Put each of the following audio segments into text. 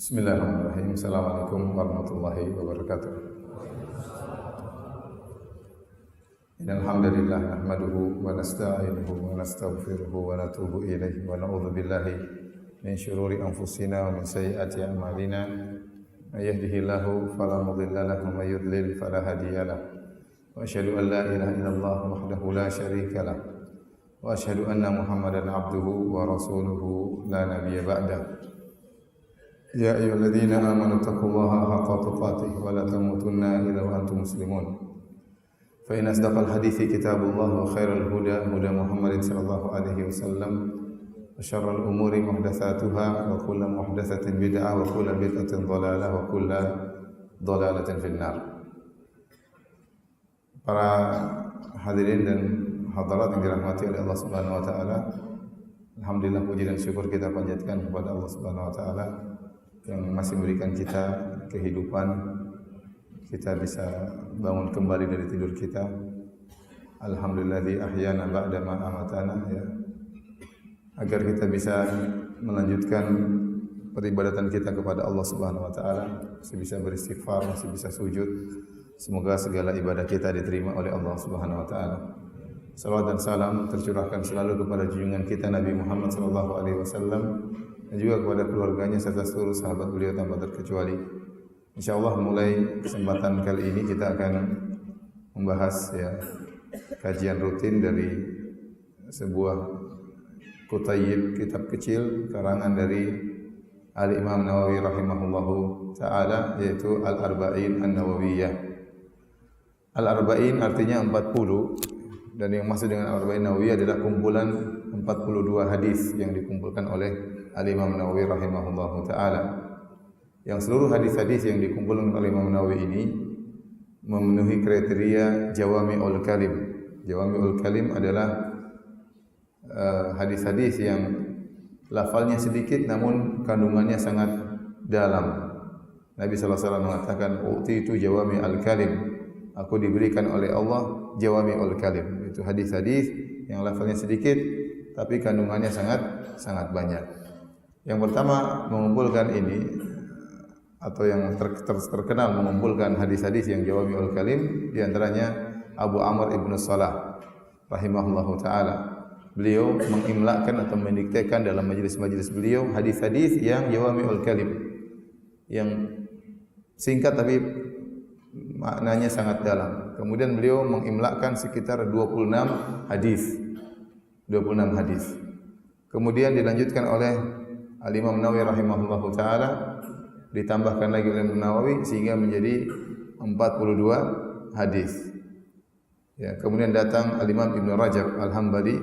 Bismillahirrahmanirrahim. Assalamualaikum warahmatullahi wabarakatuh. Innal hamdalillah nahmaduhu wa nasta'inuhu wa nastaghfiruhu wa natubu ilaihi wa na'udzu billahi min shururi anfusina wa min sayyiati a'malina. May yahdihillahu fala mudilla lahu wa may yudlil fala hadiya lahu. Wa asyhadu an la ilaha illallah wahdahu la syarika lahu wa asyhadu anna Muhammadan abduhu wa rasuluhu la nabiyya ba'dahu. Ya ayyuhalladzina amanu taqullaha haqqa tuqatih wa la tamutunna illa wa antum muslimun. Fa inna asdaqal hadithi kitabullah wa khairal huda huda Muhammadin sallallahu alaihi wasallam wa syarrul umuri muhdatsatuha wa kullu muhdatsatin bid'ah wa kullu bid'atin dhalalah wa kullu dhalalatin finnar. Para hadirin dan hadirat yang dirahmati oleh Allah Subhanahu wa taala, alhamdulillah puji dan syukur kita panjatkan kepada Allah Subhanahu wa taala yang masih memberikan kita kehidupan, kita bisa bangun kembali dari tidur kita. Alhamdulilladzi ahyana ba'da ma amatana, ya. Agar kita bisa melanjutkan peribadatan kita kepada Allah Subhanahu wa taala, masih bisa beristighfar, masih bisa sujud. Semoga segala ibadah kita diterima oleh Allah Subhanahu wa taala. Salawat dan salam tercurahkan selalu kepada junjungan kita Nabi Muhammad sallallahu alaihi wasallam dan juga kepada keluarganya serta seluruh sahabat beliau tanpa terkecuali. Insyaallah mulai kesempatan kali ini kita akan membahas kajian rutin dari sebuah kutayib, kitab kecil karangan dari Al-Imam Nawawi rahimahullahu taala, yaitu Al-Arba'in An-Nawawiyah. Al-Arba'in artinya 40, dan yang maksud dengan Al-Arba'in Nawawiyah adalah kumpulan 42 hadis yang dikumpulkan oleh Al-Imam Nawawi rahimahullahu taala. Yang seluruh hadis-hadis yang dikumpulkan oleh Imam Nawawi ini memenuhi kriteria Jawami'ul Kalim. Jawami'ul Kalim adalah hadis-hadis yang lafalnya sedikit namun kandungannya sangat dalam. Nabi sallallahu alaihi wasallam mengatakan, "Utitu Jawami'ul Kalim." Aku diberikan oleh Allah Jawami'ul Kalim. Itu hadis-hadis yang lafalnya sedikit tapi kandungannya sangat banyak. Yang pertama mengumpulkan ini atau yang terkenal mengumpulkan hadis-hadis yang Jawami'ul Kalim, di antaranya Abu Amr ibn Salah rahimahullahu taala. Beliau mengimlakan atau mendiktekan dalam majelis-majelis beliau hadis-hadis yang Jawami'ul Kalim, yang singkat tapi maknanya sangat dalam. Kemudian beliau mengimlakan sekitar 26 hadis. 26 hadis. Kemudian dilanjutkan oleh Al-Imam Nawawi rahimahullahu taala, ditambahkan lagi oleh Imam Nawawi sehingga menjadi 42 hadis. Ya, kemudian datang Al-Imam Ibnu Rajab Al-Hambali,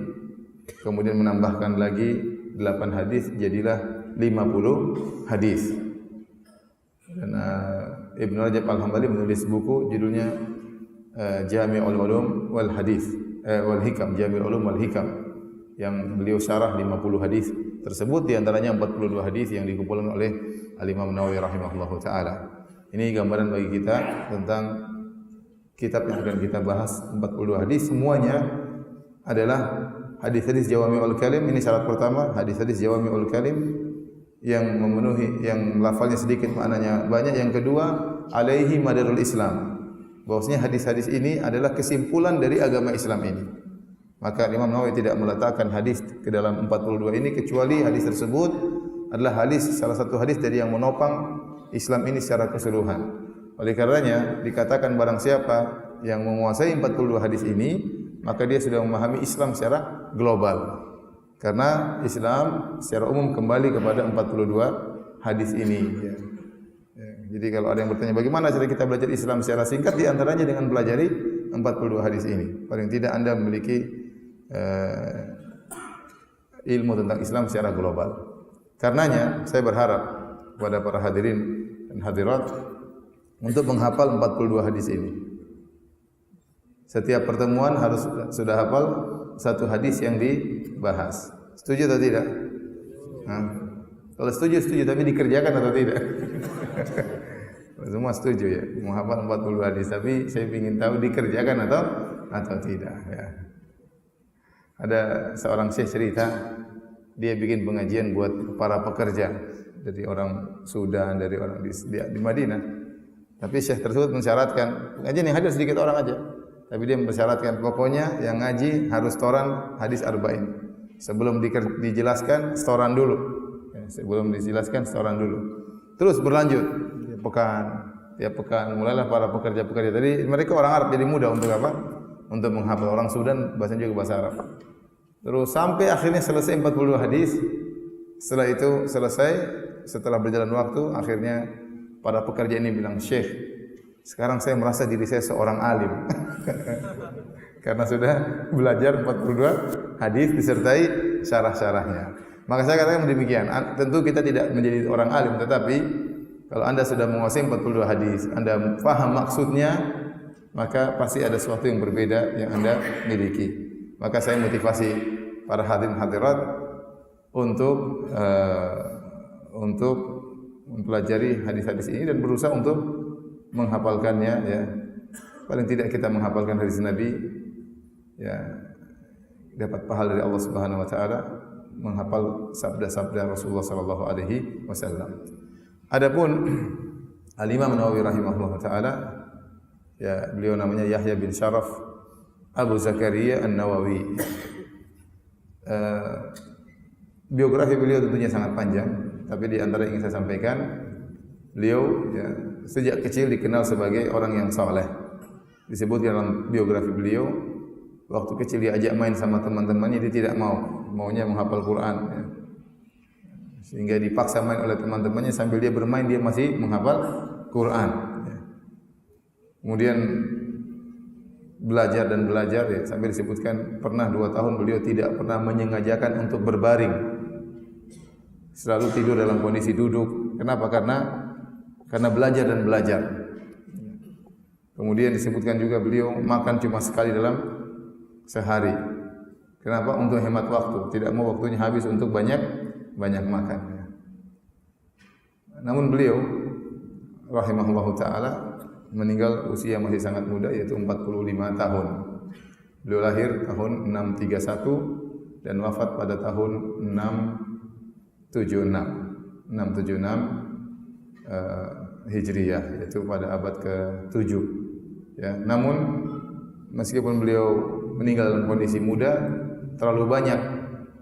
kemudian menambahkan lagi 8 hadis, jadilah 50 hadis. Dan Ibnu Rajab Al-Hambali menulis buku judulnya Jami'ul Ulum wal Hadis wal Hikam, Jami'ul Ulum wal Hikam, yang beliau syarah 50 hadis tersebut, di antaranya 42 hadis yang dikumpulkan oleh Al-Imam Nawawi rahimahullahu taala. Ini gambaran bagi kita tentang kitab yang akan kita bahas. 42 hadis semuanya adalah hadis-hadis Jawami'ul Kalim. Ini syarat pertama, hadis-hadis Jawami'ul Kalim yang memenuhi, yang lafalnya sedikit maknanya banyak. Yang kedua, alaihi madarul Islam, bahwasanya hadis-hadis ini adalah kesimpulan dari agama Islam ini. Maka Imam Nawawi tidak meletakkan hadis ke dalam 42 ini kecuali hadis tersebut adalah hadis, salah satu hadis dari yang menopang Islam ini secara keseluruhan. Oleh karenanya dikatakan barang siapa yang menguasai 42 hadis ini, maka dia sudah memahami Islam secara global. Karena Islam secara umum kembali kepada 42 hadis ini. Jadi kalau ada yang bertanya bagaimana cara kita belajar Islam secara singkat, di antaranya dengan pelajari 42 hadis ini. Paling tidak Anda memiliki ilmu tentang Islam secara global. Karenanya saya berharap kepada para hadirin dan hadirat untuk menghafal 42 hadis ini. Setiap pertemuan harus sudah hafal satu hadis yang dibahas. Setuju atau tidak? Kalau setuju, tapi dikerjakan atau tidak? Semua setuju ya, menghafal 40 hadis, tapi saya ingin tahu dikerjakan atau tidak ya. Ada seorang syekh cerita, dia bikin pengajian buat para pekerja. dari orang Sudan, dari orang di Madinah. Tapi syekh tersebut mensyaratkan, ngaji nih hadir sedikit orang aja. Tapi dia mensyaratkan pokoknya yang ngaji harus setoran hadis arba'in. Sebelum dijelaskan setoran dulu. Ya, sebelum dijelaskan setoran dulu. Terus berlanjut tiap pekan mulailah para pekerja-pekerja. Tadi mereka orang Arab jadi mudah untuk apa? Untuk menghafal. Orang Sudan bahasanya juga bahasa Arab. Terus sampai akhirnya selesai 42 hadis. Setelah itu selesai, setelah berjalan waktu, akhirnya para pekerja ini bilang, "Syekh, sekarang saya merasa diri saya seorang alim." Karena sudah belajar 42 hadis disertai syarah-syarahnya. Maka saya katakan demikian, tentu kita tidak menjadi orang alim, tetapi kalau Anda sudah menguasai 42 hadis, Anda faham maksudnya, maka pasti ada sesuatu yang berbeda yang Anda miliki. Maka saya motivasi para hadirin hadirat untuk mempelajari hadis-hadis ini dan berusaha untuk menghafalkannya, ya. Paling tidak kita menghafalkan hadis Nabi, ya, dapat pahala dari Allah Subhanahu wa taala menghafal sabda-sabda Rasulullah sallallahu alaihi wasallam. Adapun Al-Imam Nawawi rahimahullah taala, ya, beliau namanya Yahya bin Syaraf Abu Zakaria An-Nawawi. Biografi beliau tentunya sangat panjang, tapi di antara yang ingin saya sampaikan, beliau, ya, sejak kecil dikenal sebagai orang yang saleh. Disebut dalam biografi beliau, waktu kecil diajak main sama teman-temannya dia tidak mau, maunya menghafal Quran, ya. Sehingga dipaksa main oleh teman-temannya, sambil dia bermain dia masih menghafal Quran, ya. Kemudian belajar dan belajar, ya, sampai disebutkan pernah 2 tahun beliau tidak pernah menyengajakan untuk berbaring, selalu tidur dalam kondisi duduk. Kenapa? Karena belajar dan belajar. Kemudian disebutkan juga beliau makan cuma sekali dalam sehari. Kenapa? Untuk hemat waktu, tidak mau waktunya habis untuk banyak makan. Namun beliau rahimahullahu taala meninggal usia masih sangat muda, yaitu 45 tahun. Beliau lahir tahun 631 dan wafat pada tahun 676 Hijriyah, yaitu pada abad ke-7. Ya, namun meskipun beliau meninggal dalam kondisi muda, terlalu banyak,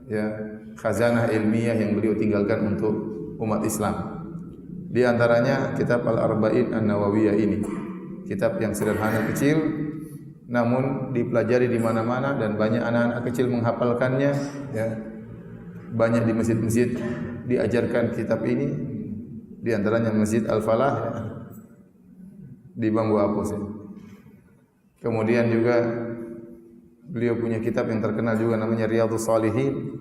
ya, khazanah ilmiah yang beliau tinggalkan untuk umat Islam. Di antaranya kitab Al-Arba'in An-Nawawiyah ini, kitab yang sederhana kecil, namun dipelajari di mana-mana dan banyak anak-anak kecil menghafalkannya, ya. Banyak di masjid-masjid diajarkan kitab ini, di antaranya Masjid Al-Falah, ya, di Bambu Apus, ya. Kemudian juga beliau punya kitab yang terkenal juga namanya Riyadhus Shalihin,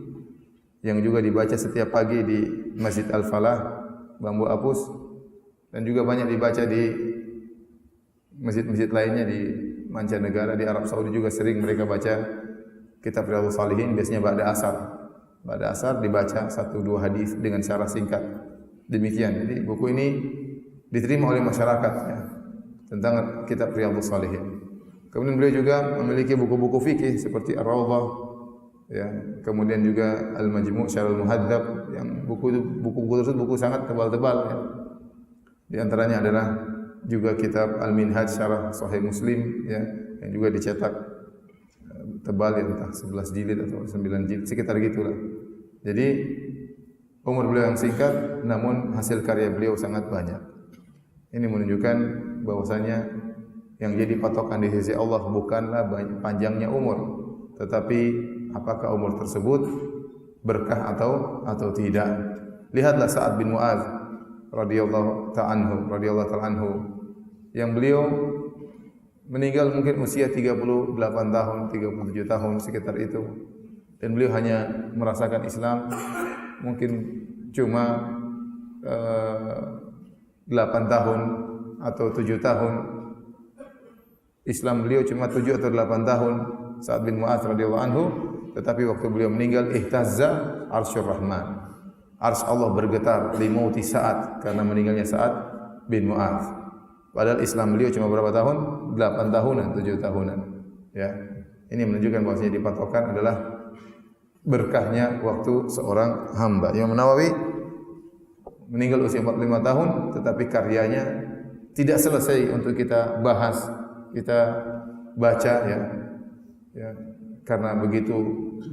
yang juga dibaca setiap pagi di Masjid Al-Falah, Bambu Apus, dan juga banyak dibaca di masjid-masjid lainnya di mancanegara. Di Arab Saudi juga sering mereka baca kitab Riyadhus Shalihin, biasanya ba'da asar. Ba'da asar dibaca 1-2 hadis dengan syarah singkat. Demikian. Jadi buku ini diterima oleh masyarakat, ya, tentang kitab Riyadhus Shalihin. Kemudian beliau juga memiliki buku-buku fikih seperti Ar-Rawdah, ya, kemudian juga Al-Majmu' Syarah Al-Muhadzab, yang buku tersebut buku sangat tebal-tebal, ya. Di antaranya adalah juga kitab Al-Minhaj Syarah Sahih Muslim, ya, yang juga dicetak tebal, ya, entah 11 jilid atau 9 jilid, sekitar gitulah. Jadi umur beliau yang singkat, namun hasil karya beliau sangat banyak. Ini menunjukkan bahwasanya yang jadi patokan di sisi Allah bukanlah panjangnya umur, tetapi apakah umur tersebut berkah atau tidak. Lihatlah Sa'ad bin Mu'adz radhiyallahu ta'ala anhu, yang beliau meninggal mungkin usia 38 tahun, 37 tahun sekitar itu, dan beliau hanya merasakan Islam mungkin cuma 8 tahun atau 7 tahun. Islam beliau cuma 7 atau 8 tahun, Sa'ad bin Mu'adz radhiyallahu anhu, tetapi waktu beliau meninggal ihtazza arsyur rahman. Arsy Allah bergetar li mauti Sa'ad, karena meninggalnya Sa'ad bin Mu'adz. Padahal Islam beliau cuma berapa tahun? 8 tahunan, 7 tahunan. Ya. Ini menunjukkan bahwasanya dipatokan adalah berkahnya waktu seorang hamba. Imam Nawawi meninggal usia 45 tahun, tetapi karyanya tidak selesai untuk kita bahas, kita baca ya. Ya, karena begitu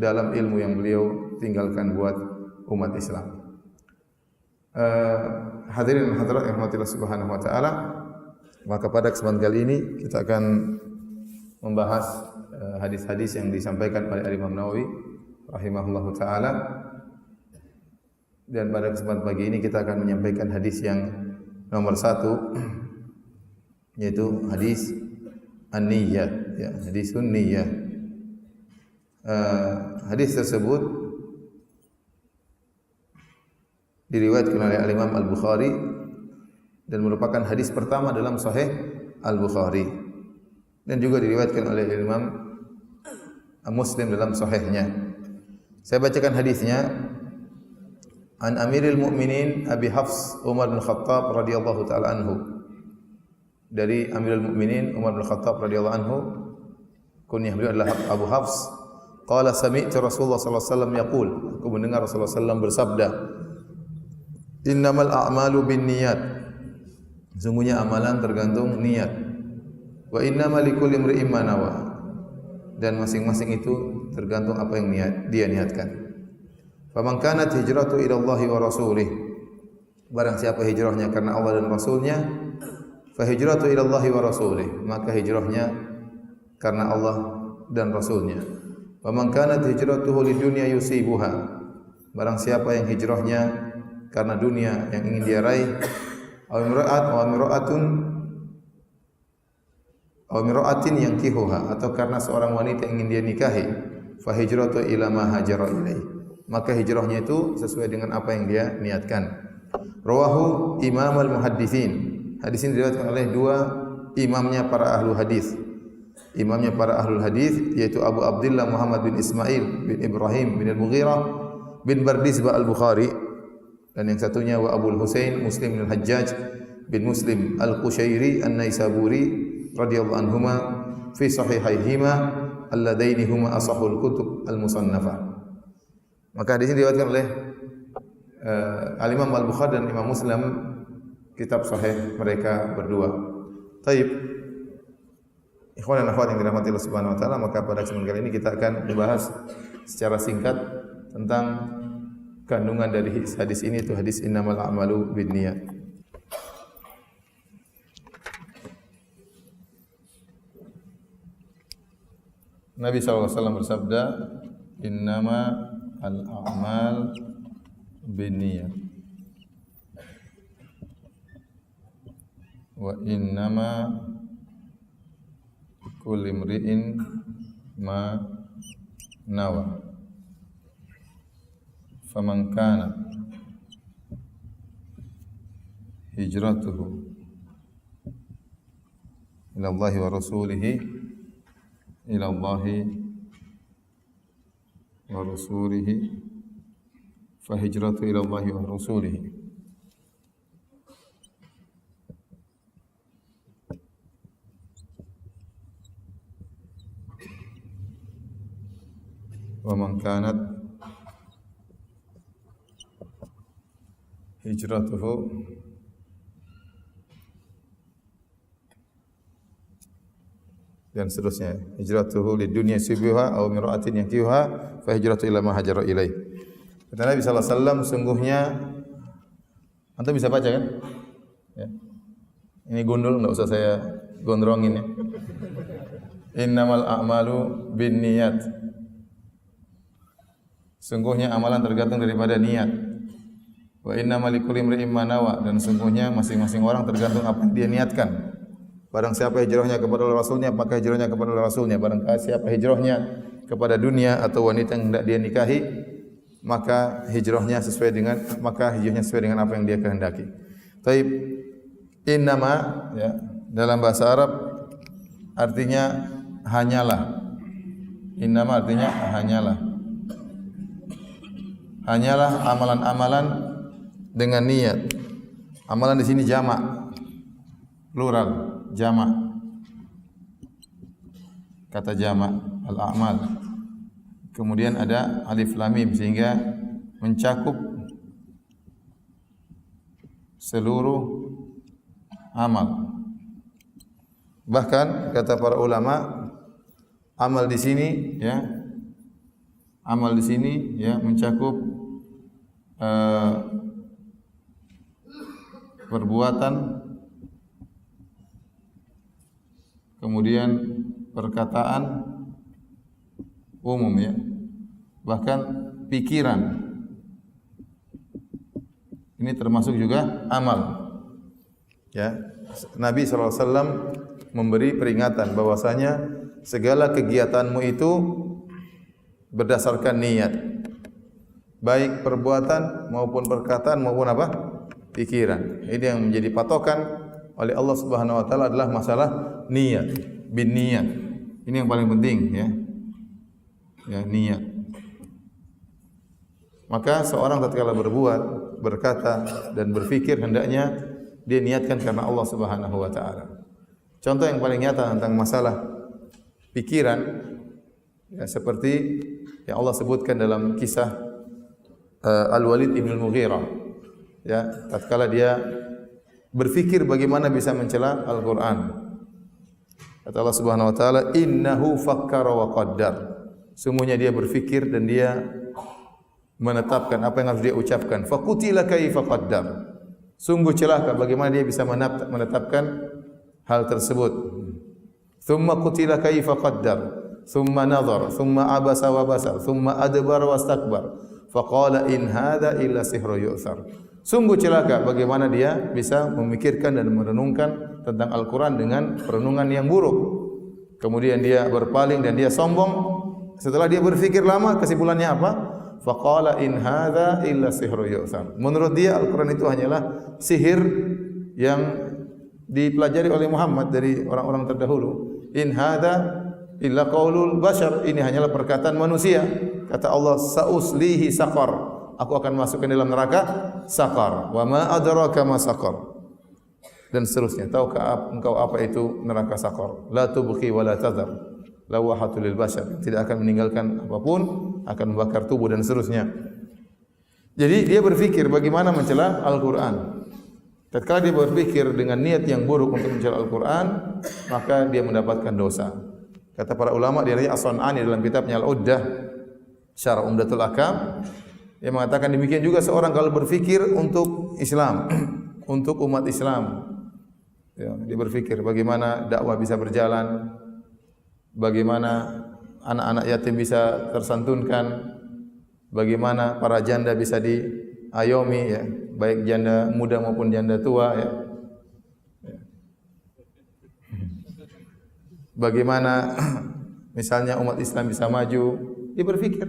dalam ilmu yang beliau tinggalkan buat umat Islam. Hadirin dan hadirat yang dirahmati Allah Subhanahu wa taala, maka pada kesempatan kali ini kita akan membahas hadis-hadis yang disampaikan oleh Imam Nawawi rahimahullahu taala. Dan pada kesempatan pagi ini kita akan menyampaikan hadis yang nomor 1, yaitu hadis an-niyyah, ya, hadisun niyyah. Hadis tersebut diriwayatkan oleh Al-Imam Al-Bukhari dan merupakan hadis pertama dalam Sahih Al-Bukhari, dan juga diriwayatkan oleh Imam Muslim dalam Sahihnya. Saya bacakan hadisnya. An Amiril Mukminin Abi Hafs Umar bin Khattab radhiyallahu taala anhu. Dari Amirul Mukminin Umar bin Khattab radhiyallahu anhu, kunyah beliau adalah Abu Hafs. Qala sami'tu Rasulullah sallallahu alaihi wasallam yaqul, aku mendengar Rasulullah sallallahu alaihi wasallam bersabda, innamal a'malu binniyat, sesungguhnya amalan tergantung niat. Wa innamal likulli imri'in ma nawa, dan masing-masing itu tergantung apa yang dia niatkan. Faman kanat hijratu ila Allahi wa rasulih, barang siapa hijrahnya karena Allah dan Rasulnya, fa hijratu ila Allahi wa rasulih, maka hijrahnya karena Allah dan Rasulnya. Faman kanat hijratuhu lidunya yusibuha, barang siapa yang hijrahnya karena dunia yang ingin dia raih, aw imra'atin yankihuha, atau karena seorang wanita yang ingin dia nikahi, fa hijratu ila ma hajara ilaih, maka hijrahnya itu sesuai dengan apa yang dia niatkan. Rawahu Imam al-Muhadditsin. Hadis ini diriwayatkan oleh dua imamnya para ahlu hadis. Imamnya para ahlul hadis yaitu Abu Abdullah Muhammad bin Ismail bin Ibrahim bin Al-Mughirah bin Bardizbah Al-Bukhari, dan yang satunya wa Abul Husain Muslim bin Al-Hajjaj bin Muslim Al-Qushairi An-Naisaburi radhiyallahu anhuma fi sahihaihima alladaini huma asahul kutub al-musannafah. Maka hadis ini diriwayatkan oleh Al-Imam Al-Bukhari dan Imam Muslim, kitab sahih mereka berdua. Taib. Ikhwan dan akhwat yang dirahmati Allah Subhanahu wa taala, maka pada kesempatan kali ini kita akan membahas secara singkat tentang kandungan dari hadis ini, itu hadis innamal a'malu binniyat. Nabi sallallahu alaihi wasallam bersabda, innama al-a'mal binniyat wa innama kulli imri'in ma nawa, faman kana hijratuhu ila Allahi wa rasulihi ila Allahi wa rasulihi fa hijratu ila Allahi wa rasulihi. Wa man kanat hijratuhu dan seterusnya, hijratuhu lidunya yusibuha aw imra'atin yankihuha fa hijratu ila ma hajara ilaih. Kata Nabi sallallahu alaihi wasallam, sungguhnya, antum bisa baca kan? Ya. Ini gundul, enggak usah saya gondrongin ya. Innamal a'malu binniyat. Sungguhnya amalan tergantung daripada niat. Wa innamal likulli imri'in ma nawa, dan sungguhnya masing-masing orang tergantung apa yang dia niatkan. Barang siapa hijrahnya kepada Rasulnya, maka hijrahnya kepada Rasulnya. Barang siapa hijrahnya kepada dunia atau wanita yang hendak dia nikahi, maka hijrahnya sesuai dengan apa yang dia kehendaki. Taib. Innama, ya, dalam bahasa Arab artinya hanyalah. Innama artinya hanyalah. Hanyalah amalan-amalan dengan niat. Amalan di sini jamak, plural, jamak. Kata jamak, al-a'mal. Kemudian ada alif lam mim sehingga mencakup seluruh amal. Bahkan kata para ulama, amal di sini ya, amal di sini ya mencakup perbuatan, kemudian perkataan umum ya, bahkan pikiran. Ini termasuk juga amal. Ya, Nabi SAW memberi peringatan bahwasanya segala kegiatanmu itu berdasarkan niat, baik perbuatan maupun perkataan maupun apa? Pikiran. Ini yang menjadi patokan oleh Allah Subhanahu wa taala adalah masalah niat, bin niat. Ini yang paling penting ya. Ya, niat. Maka seorang tatkala berbuat, berkata dan berfikir hendaknya dia niatkan karena Allah Subhanahu wa taala. Contoh yang paling nyata tentang masalah pikiran ya, seperti yang Allah sebutkan dalam kisah Al-Walid ibn Mughirah. Ya, tatkala dia berfikir bagaimana bisa mencela Al-Qur'an. Kata Allah Subhanahu wa taala, "Innahu fakkara wa qaddar." Sungguhnya dia berfikir dan dia menetapkan apa yang harus dia ucapkan. Faqutila kaifa qaddar. Sungguh celaka bagaimana dia bisa menetapkan hal tersebut. Thumma qutila kaifa qaddar. Thumma nadhar, thumma abasa wa basar, thumma adbar wastakbar. Faqala in hadza illa sihrun yu'thar. Sungguh celaka bagaimana dia bisa memikirkan dan merenungkan tentang Al-Quran dengan perenungan yang buruk. Kemudian dia berpaling dan dia sombong. Setelah dia berfikir lama, kesimpulannya apa? Faqala in hadza illa sihrun yu'thar. Menurut dia Al-Quran itu hanyalah sihir yang dipelajari oleh Muhammad dari orang-orang terdahulu. In hadza illa qaulul bashar. Ini hanyalah perkataan manusia. Kata Allah, sa'uslihi saqar. Aku akan masukkan dalam neraka saqar. Wa ma adraka ma saqar. Dan seterusnya. Tahukah engkau apa itu neraka saqar? La tubqi wa la tadhar. Lawahatul lil bashar. Tidak akan meninggalkan apapun, akan membakar tubuh dan seterusnya. Jadi dia berfikir bagaimana mencela Al-Qur'an. Tatkala dia berfikir dengan niat yang buruk untuk mencela Al-Qur'an, maka dia mendapatkan dosa. Kata para ulama di antaranya As-Sun'ani dalam kitabnya Al-Uddah Syarah Umdatul Ahkam, dia mengatakan demikian juga seorang kalau berfikir untuk Islam, untuk umat Islam. Ya, dia berfikir bagaimana dakwah bisa berjalan, bagaimana anak-anak yatim bisa tersantunkan, bagaimana para janda bisa diayomi, ya, baik janda muda maupun janda tua. Ya. Bagaimana misalnya umat Islam bisa maju, dia berfikir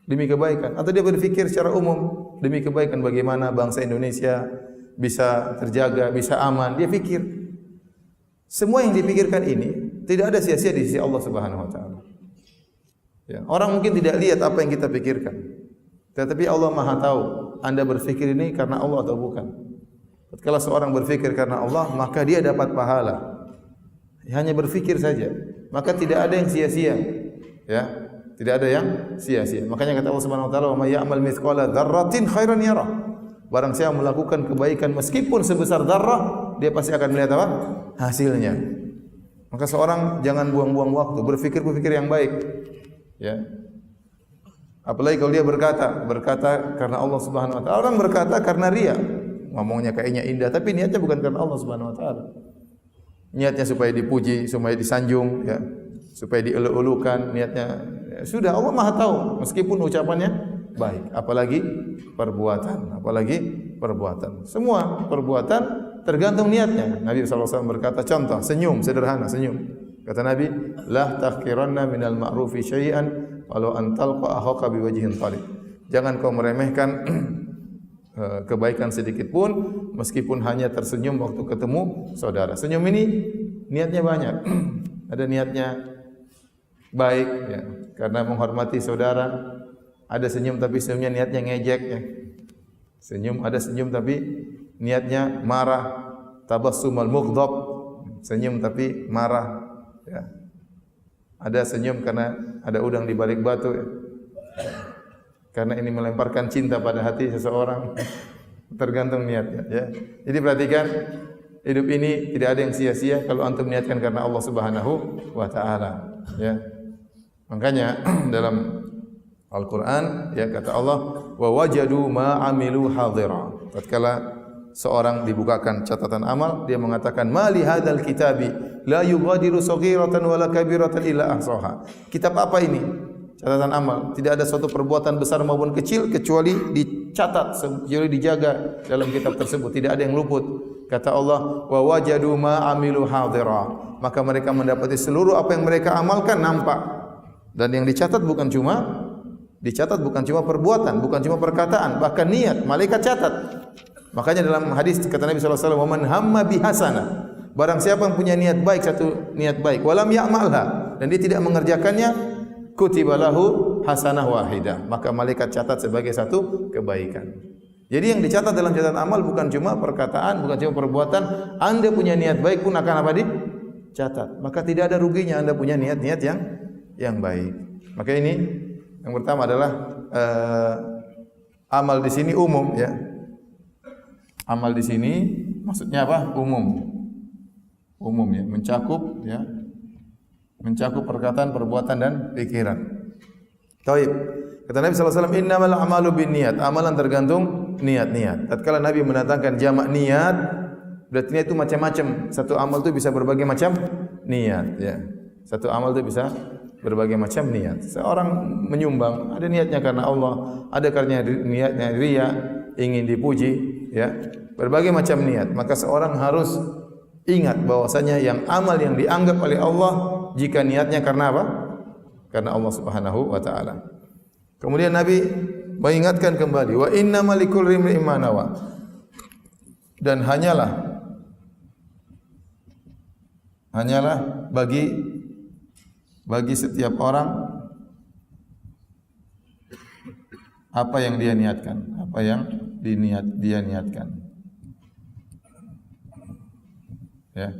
demi kebaikan. Atau dia berfikir secara umum demi kebaikan bagaimana bangsa Indonesia bisa terjaga, bisa aman. Dia fikir. Semua yang dipikirkan ini tidak ada sia-sia di sisi Allah Subhanahu wa taala. Ya, orang mungkin tidak lihat apa yang kita pikirkan. Tetapi Allah Maha tahu Anda berfikir ini karena Allah atau bukan. Kalau seorang berfikir karena Allah, maka dia dapat pahala. Hanya berfikir saja, maka tidak ada yang sia-sia. Ya, tidak ada yang sia-sia. Makanya kata Allah Subhanahu wa taala, "Wa may ya'mal mithqala dzarratin khairan yarah." Barang siapa melakukan kebaikan meskipun sebesar dzarrah, dia pasti akan melihat apa? Hasilnya. Maka seorang jangan buang-buang waktu, berfikir yang baik. Ya. Apalagi kalau dia berkata karena Allah Subhanahu wa taala. Orang berkata karena riya. Ngomongnya kayaknya indah, tapi niatnya bukan karena Allah Subhanahu wa taala. Niatnya supaya dipuji, supaya disanjung, ya, supaya dielu-elukan. Niatnya ya, sudah Allah Maha tahu. Meskipun ucapannya baik, apalagi perbuatan. Semua perbuatan tergantung niatnya. Nabi SAW berkata, contoh senyum sederhana, senyum. Kata Nabi, la tahqiranna minal ma'rufi syai'an walau an talqa akhaka biwajhin talib. Jangan kau meremehkan kebaikan sedikit pun meskipun hanya tersenyum waktu ketemu saudara. Senyum ini niatnya banyak. Ada niatnya baik ya, karena menghormati saudara. Ada senyum tapi senyumnya niatnya ngejek ya. Ada senyum tapi niatnya marah. Tabassumal mughdab. Senyum tapi marah ya. Ada senyum karena ada udang di balik batu ya. Karena ini melemparkan cinta pada hati seseorang. Tergantung niatnya, ya. Jadi perhatikan, hidup ini tidak ada yang sia-sia kalau antum niatkan karena Allah Subhanahu wa taala, ya. Makanya dalam Al-Qur'an, ya, kata Allah, wa wajadu ma 'amilu hadira. Tatkala seorang dibukakan catatan amal, dia mengatakan, "Mali hadzal kitabi la yughadiru saghiratan wala kabiratan illa ahsaha." Kitab apa ini? Catatan amal. Tidak ada suatu perbuatan besar maupun kecil kecuali dicatat, kecuali dijaga dalam kitab tersebut. Tidak ada yang luput. Kata Allah, wa wajadu ma 'amilu hadira. Maka mereka mendapati seluruh apa yang mereka amalkan nampak. Dan yang dicatat bukan cuma perbuatan, bukan cuma perkataan, bahkan niat. Malaikat catat. Makanya dalam hadis kata Nabi sallallahu alaihi wasallam, "Man hamma bihasanah." Barang siapa yang punya niat baik, satu niat baik, walam ya'malha, dan dia tidak mengerjakannya, kutiba lahu hasanah wahidah, maka malaikat catat sebagai satu kebaikan. Jadi yang dicatat dalam catatan amal bukan cuma perkataan, bukan cuma perbuatan. Anda punya niat baik pun akan apa? Dicatat. Maka tidak ada ruginya Anda punya niat-niat yang baik. Maka ini yang pertama adalah amal di sini umum, ya. Amal di sini maksudnya apa? Umum, ya, mencakup perkataan, perbuatan dan pikiran. Taib. Kata Nabi sallallahu alaihi wasallam, "Innamal a'malu binniyat." Amalan tergantung niat-niat. Tatkala Nabi mendatangkan jamak niat, berarti niat itu macam-macam. Satu amal itu bisa berbagai macam niat, ya. Satu amal itu bisa berbagai macam niat. Seorang menyumbang, ada niatnya karena Allah, ada karena niatnya riya, ingin dipuji, ya. Berbagai macam niat. Maka seorang harus ingat bahwasanya yang amal yang dianggap oleh Allah jika niatnya karena apa? Karena Allah Subhanahu wa taala. Kemudian Nabi mengingatkan kembali, wa innamal likulli imrin ma nawa. Dan hanyalah bagi setiap orang apa yang dia niatkan, dia niatkan. Ya.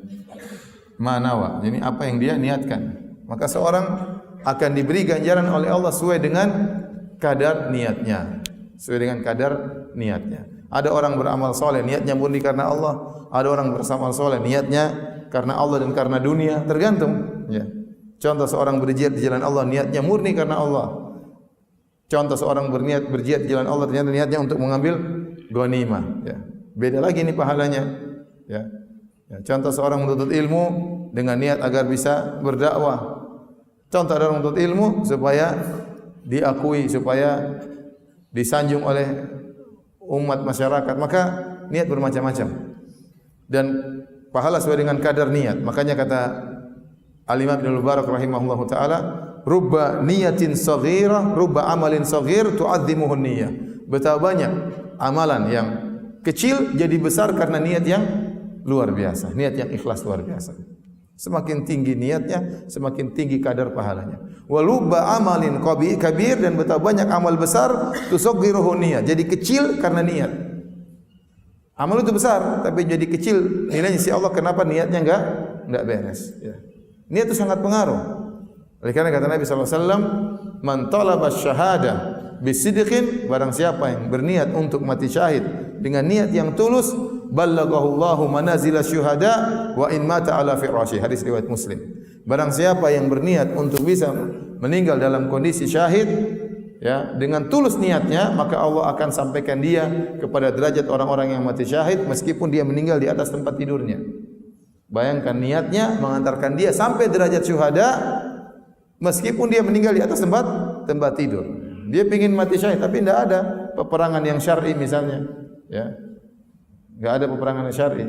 Manawa, jadi apa yang dia niatkan. Maka seorang akan diberi ganjaran oleh Allah sesuai dengan kadar niatnya. Ada orang beramal soleh, niatnya murni karena Allah. Ada orang beramal soleh, niatnya karena Allah dan karena dunia. Tergantung. Ya. Contoh seorang berjihad di jalan Allah, niatnya murni karena Allah. Contoh seorang berjihad di jalan Allah, ternyata niatnya untuk mengambil ghanimah. Ya. Beda lagi ini pahalanya. Ya. Ya, contoh seorang menuntut ilmu dengan niat agar bisa berdakwah. Contoh orang menuntut ilmu supaya diakui, supaya disanjung oleh umat masyarakat. Maka niat bermacam-macam. Dan pahala sesuai dengan kadar niat. Makanya kata Al-Imam Ibnu Mubarak rahimahullahu taala, rubba niyatin saghirah, rubba amalin saghir tu'azzimuhu niyyah. Betapa banyak amalan yang kecil jadi besar karena niat yang luar biasa, niat yang ikhlas luar biasa. Semakin tinggi niatnya, semakin tinggi kadar pahalanya. Walubba amalin kabir, dan betapa banyak amal besar tusaghiruhu niyyah, jadi kecil karena niat. Amal itu besar tapi jadi kecil nilainya si Allah, kenapa niatnya enggak beres, ya. Niat itu sangat pengaruh. Oleh karena kata Nabi sallallahu alaihi wasallam, "Man talaba syahada bisidqin," barang siapa yang berniat untuk mati syahid dengan niat yang tulus, ballaghahu Allahu manazil syuhada wa in mata ala firasyi. Hadis riwayat Muslim. Barang siapa yang berniat untuk bisa meninggal dalam kondisi syahid, ya, dengan tulus niatnya, maka Allah akan sampaikan dia kepada derajat orang-orang yang mati syahid meskipun dia meninggal di atas tempat tidurnya. Bayangkan niatnya mengantarkan dia sampai derajat syuhada meskipun dia meninggal di atas tempat tidur. Dia ingin mati syahid tapi tidak ada peperangan yang syar'i misalnya, ya. Enggak ada peperangan yang syar'i.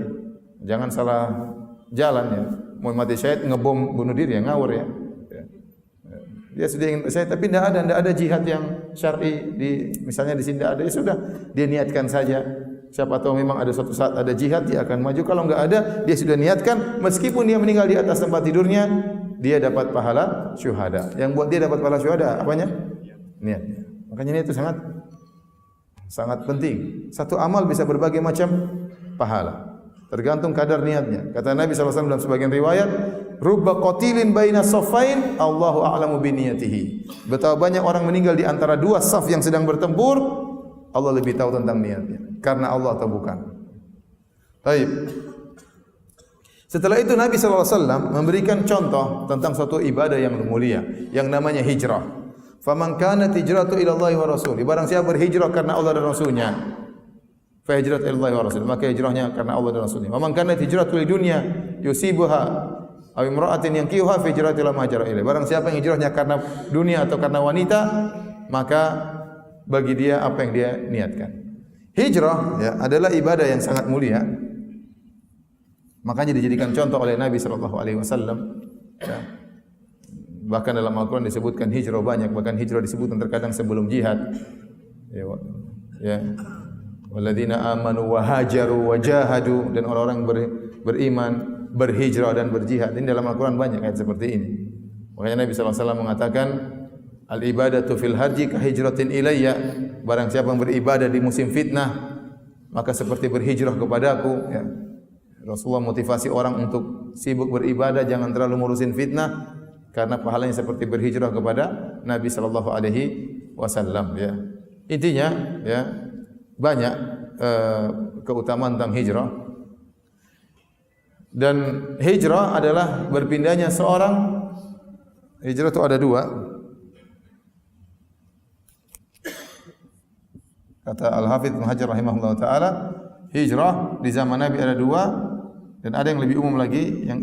Jangan salah jalan, ya. Mau mati syahid ngebom bunuh diri, ya, ngawur, ya. Dia sudah ingin syahid tapi tidak ada jihad yang syar'i misalnya di sini tidak ada, ya sudah, dia niatkan saja. Siapa tahu memang ada suatu saat ada jihad, dia akan maju. Kalau enggak ada, dia sudah niatkan meskipun dia meninggal di atas tempat tidurnya, dia dapat pahala syuhada. Yang buat dia dapat pahala syuhada apanya? Niatnya. Makanya ini itu sangat penting. Satu amal bisa berbagai macam pahala, tergantung kadar niatnya. Kata Nabi sallallahu alaihi wasallam dalam sebagian riwayat, rubba qatilin baina saffain Allahu a'lamu bi niyatihi. Betapa banyak orang meninggal di antara dua saf yang sedang bertempur, Allah lebih tahu tentang niatnya. karena Allah atau bukan. Baik. Setelah itu Nabi SAW memberikan contoh tentang suatu ibadah yang mulia yang namanya hijrah. Faman kanat hijratu ila Allah wa rasuli. Barang siapa berhijrah karena Allah dan Rasulnya, fa hijrat ila Allah wa rasul. Maka hijrahnya karena Allah dan Rasulnya. Faman kanat hijratu li dunya yusibuha aw imra'atin yankihuha fa hijratu ila ma hajara ilaihi. Barang siapa yang hijrahnya karena dunia atau karena wanita, maka bagi dia apa yang dia niatkan. Hijrah ya adalah ibadah yang sangat mulia. Makanya dijadikan contoh oleh Nabi sallallahu alaihi wasallam. Ya. Bahkan dalam Al-Qur'an disebutkan hijrah banyak, bahkan hijrah disebutkan terkadang sebelum jihad. Ya. Walladzina amanu wa hajaru wa jahadu, dan orang-orang beriman, berhijrah dan berjihad. Ini dalam Al-Qur'an banyak ayat seperti ini. Makanya Nabi sallallahu alaihi wasallam mengatakan al-ibadatu fil haji ka hijratin ilayya. Barang siapa yang beribadah di musim fitnah, maka seperti berhijrah kepadaku, ya. Rasulullah motivasi orang untuk sibuk beribadah, jangan terlalu ngurusin fitnah, karena pahalanya seperti berhijrah kepada Nabi sallallahu alaihi wasallam, ya. Intinya, ya, banyak keutamaan tentang hijrah. Dan hijrah adalah berpindahnya seorang. Hijrah itu ada dua. Kata Al-Hafidz Ibnu Hajar rahimahullah taala, hijrah di zaman Nabi ada dua, dan ada yang lebih umum lagi yang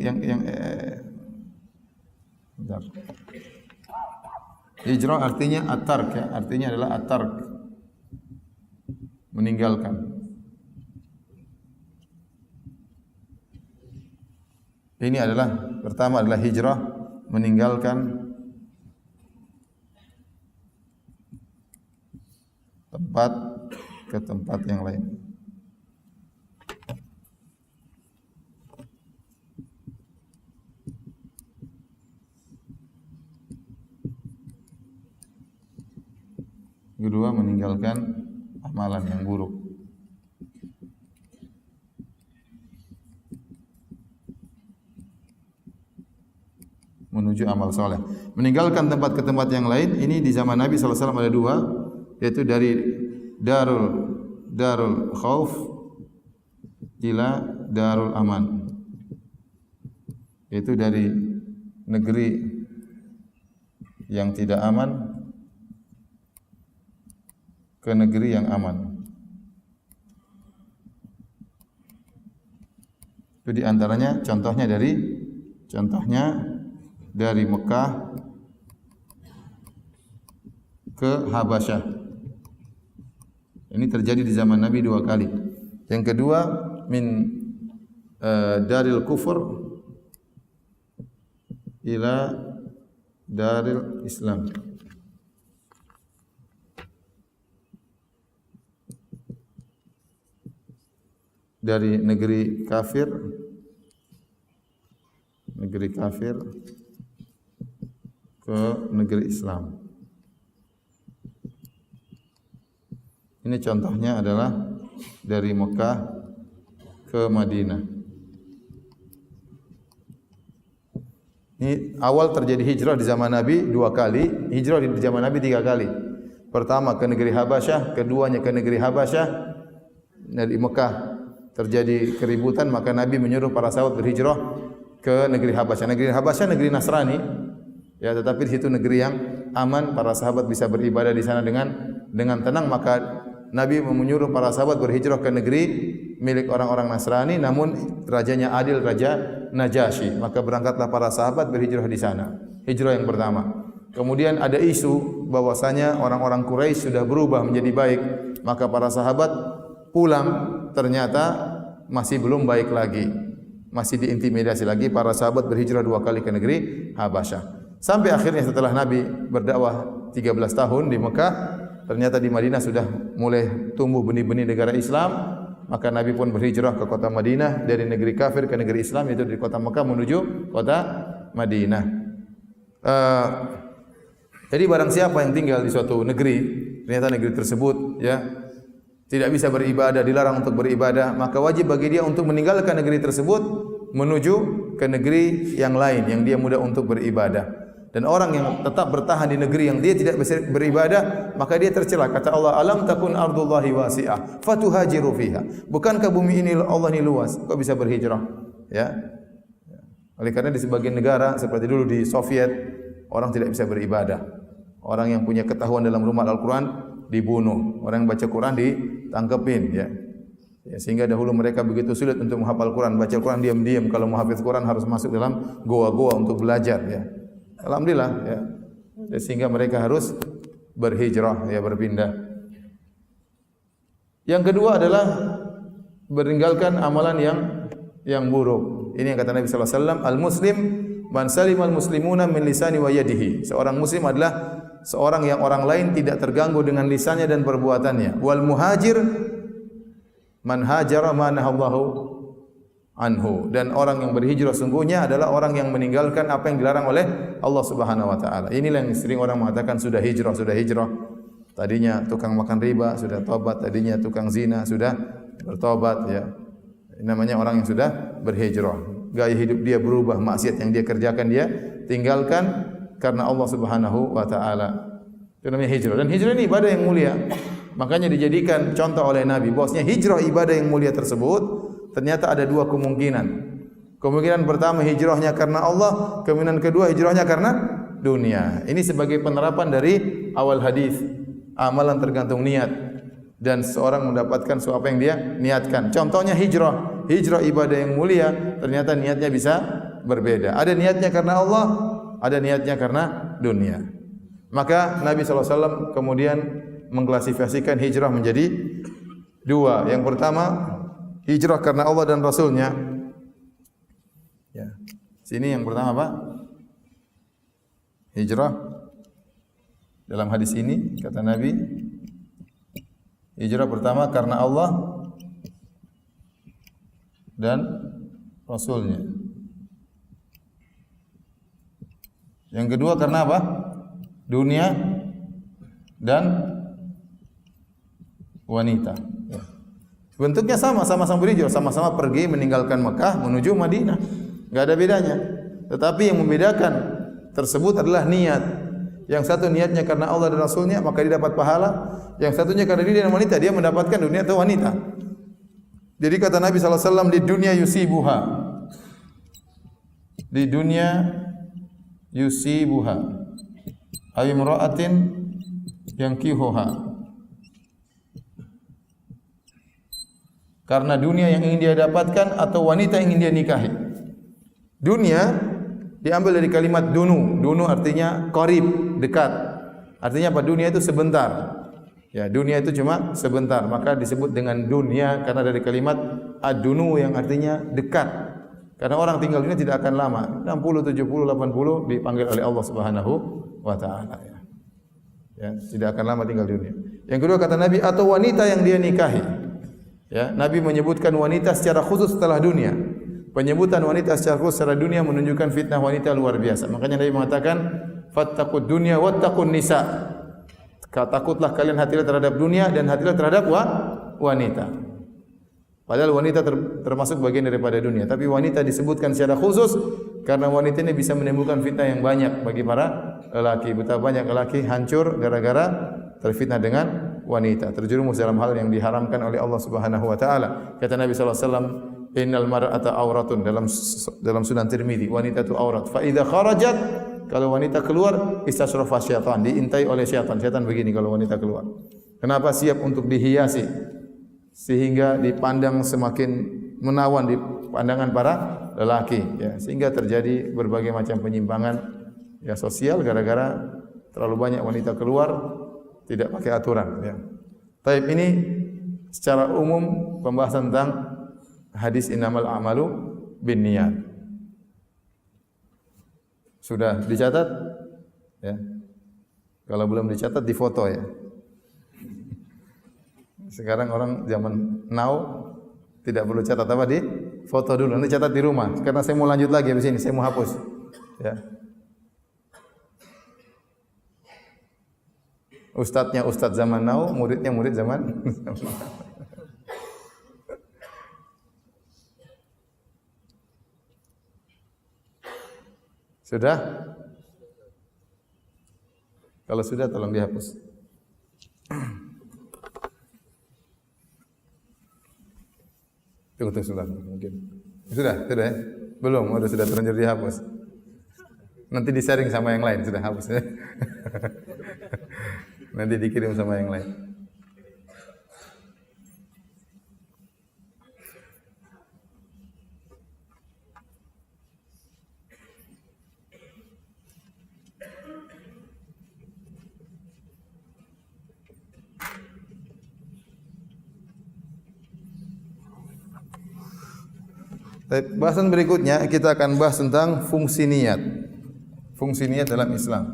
hijrah artinya at-tark, ya, artinya adalah at-tark, meninggalkan. Ini adalah pertama adalah hijrah meninggalkan tempat ke tempat yang lain. Kedua, meninggalkan amalan yang buruk. Menuju amal soleh. Meninggalkan tempat ke tempat yang lain, ini di zaman Nabi SAW ada dua, yaitu dari darul khauf ila darul aman. Yaitu dari negeri yang tidak aman ke negeri yang aman. Itu di antaranya contohnya dari Mekah ke Habasyah. Ini terjadi di zaman Nabi dua kali. Yang kedua, min daril kufur ila daril Islam. Dari negeri kafir ke negeri Islam. Ini contohnya adalah dari Mekah ke Madinah. Ini awal terjadi hijrah di zaman Nabi dua kali, hijrah di zaman Nabi tiga kali. Pertama ke negeri Habasyah, keduanya ke negeri Habasyah. Dari Mekah terjadi keributan, maka Nabi menyuruh para sahabat berhijrah ke negeri Habasyah. Negeri Habasyah negeri Nasrani, ya, tetapi di situ negeri yang aman, para sahabat bisa beribadah di sana dengan tenang. Maka Nabi menyuruh para sahabat berhijrah ke negeri milik orang-orang Nasrani, namun rajanya adil, Raja Najasyi. Maka berangkatlah para sahabat berhijrah di sana. Hijrah yang pertama. Kemudian ada isu bahwasanya orang-orang Quraisy sudah berubah menjadi baik, maka para sahabat pulang, ternyata masih belum baik lagi, masih diintimidasi lagi. Para sahabat berhijrah dua kali ke negeri Habasyah. Sampai akhirnya setelah Nabi berdakwah 13 tahun di Mekah, ternyata di Madinah sudah mulai tumbuh benih-benih negara Islam. Maka Nabi pun berhijrah ke kota Madinah, dari negeri kafir ke negeri Islam, yaitu dari kota Mekah menuju kota Madinah. Jadi barang siapa yang tinggal di suatu negeri, ternyata negeri tersebut, ya, tidak bisa beribadah, dilarang untuk beribadah, maka wajib bagi dia untuk meninggalkan negeri tersebut menuju ke negeri yang lain yang dia mudah untuk beribadah. Dan orang yang tetap bertahan di negeri yang dia tidak bisa beribadah, maka dia tercela. Kata Allah, alam takun ardullahi wasi'ah fatuhajiru fiha. Bukankah bumi ini Allah ini luas, kok bisa berhijrah? Ya. Oleh karena di sebagian negara seperti dulu di Soviet, orang tidak bisa beribadah. Orang yang punya ketahuan dalam rumah Al-Quran dibunuh, orang yang baca Quran ditangkepin, ya. Ya, sehingga dahulu mereka begitu sulit untuk menghafal Quran, baca Quran diam-diam. Kalau mau hafaz Quran harus masuk dalam goa-goa untuk belajar, ya. Alhamdulillah, ya. Sehingga mereka harus berhijrah, ya, berpindah. Yang kedua adalah meninggalkan amalan yang buruk. Ini yang kata Nabi sallallahu alaihi wasallam, al-muslim man salimal muslimuna min lisani wa yadihi. Seorang muslim adalah seorang yang orang lain tidak terganggu dengan lisannya dan perbuatannya. Wal muhajir man hajara ma nahallahu anhu, dan orang yang berhijrah sungguhnya adalah orang yang meninggalkan apa yang dilarang oleh Allah Subhanahu wa taala. Inilah yang sering orang mengatakan sudah hijrah, sudah hijrah. Tadinya tukang makan riba sudah tobat, tadinya tukang zina sudah bertobat, ya. Ini namanya orang yang sudah berhijrah. Gaya hidup dia berubah, maksiat yang dia kerjakan dia tinggalkan karena Allah Subhanahu wa taala. Itu namanya hijrah. Dan hijrah ini ibadah yang mulia. Makanya dijadikan contoh oleh Nabi bahwasanya hijrah ibadah yang mulia tersebut ternyata ada dua kemungkinan. Kemungkinan pertama hijrahnya karena Allah, kemungkinan kedua hijrahnya karena dunia. Ini sebagai penerapan dari awal hadis. Amalan tergantung niat dan seorang mendapatkan apa yang dia niatkan. Contohnya hijrah. Hijrah ibadah yang mulia, ternyata niatnya bisa berbeda. Ada niatnya karena Allah, ada niatnya karena dunia. Maka Nabi SAW kemudian mengklasifikasikan hijrah menjadi dua. Yang pertama, hijrah karena Allah dan Rasulnya. Ya. Sini yang pertama apa? Hijrah. Dalam hadis ini kata Nabi, hijrah pertama karena Allah dan Rasulnya. Yang kedua karena apa? Dunia dan wanita. Ya. Bentuknya sama-sama berhijrah, sama-sama pergi meninggalkan Mekah menuju Madinah. Enggak ada bedanya. Tetapi yang membedakan tersebut adalah niat. Yang satu niatnya karena Allah dan Rasulnya, maka dia dapat pahala. Yang satunya karena dia dan wanita, dia mendapatkan dunia atau wanita. Jadi kata Nabi SAW, di dunia yusibuha. Di dunia yusibuha. Ayimra'atin yang kihuha. Karena dunia yang ingin dia dapatkan atau wanita yang ingin dia nikahi. Dunia diambil dari kalimat dunu. Dunu artinya qarib, dekat. Artinya apa? Dunia itu sebentar. Ya, dunia itu cuma sebentar. Maka disebut dengan dunia karena dari kalimat ad-dunu yang artinya dekat. Karena orang tinggal dunia tidak akan lama. 60, 70, 80 dipanggil oleh Allah Subhanahu wa taala, ya. Ya, tidak akan lama tinggal dunia. Yang kedua kata Nabi, atau wanita yang dia nikahi. Ya, Nabi menyebutkan wanita secara khusus setelah dunia. Penyebutan wanita secara khusus secara dunia menunjukkan fitnah wanita luar biasa. Makanya Nabi mengatakan, fattaqud dunya wattaqun nisa. Takutlah kalian hati-hati terhadap dunia dan hati-hati terhadap wanita. Padahal wanita termasuk bagian daripada dunia, tapi wanita disebutkan secara khusus karena wanita ini bisa menimbulkan fitnah yang banyak bagi para lelaki. Betapa banyak lelaki hancur gara-gara terfitnah dengan wanita, terjerumus dalam hal yang diharamkan oleh Allah Subhanahu wa taala. Kata Nabi sallallahu alaihi wasallam, innal mar'ata auratun, dalam Sunan Tirmizi, wanita itu aurat. Fa idza kharajat, kalau wanita keluar, istasyrafa syaitan, diintai oleh syaitan. Syaitan begini kalau wanita keluar. Kenapa? Siap untuk dihiasi sehingga dipandang semakin menawan di pandangan para lelaki, ya. Sehingga terjadi berbagai macam penyimpangan, ya, sosial gara-gara terlalu banyak wanita keluar tidak pakai aturan, ya. Taib, ini secara umum pembahasan tentang hadis innamal a'malu binniyat. Sudah dicatat? Ya. Kalau belum dicatat, difoto, ya. Sekarang orang zaman now tidak perlu catat apa, di foto dulu, nanti catat di rumah. Karena saya mau lanjut lagi habis ini, saya mau hapus. Ya. Ustadznya ustadz zaman now, muridnya murid zaman. Sudah? Kalau sudah tolong dihapus. Tunggu sebentar mungkin. Sudah ya? Belum, sudah terlanjur dihapus. Nanti di-sharing sama yang lain, sudah hapus ya. Nanti dikirim sama yang lain. Bahasan berikutnya kita akan bahas tentang fungsi niat. Fungsi niat dalam Islam.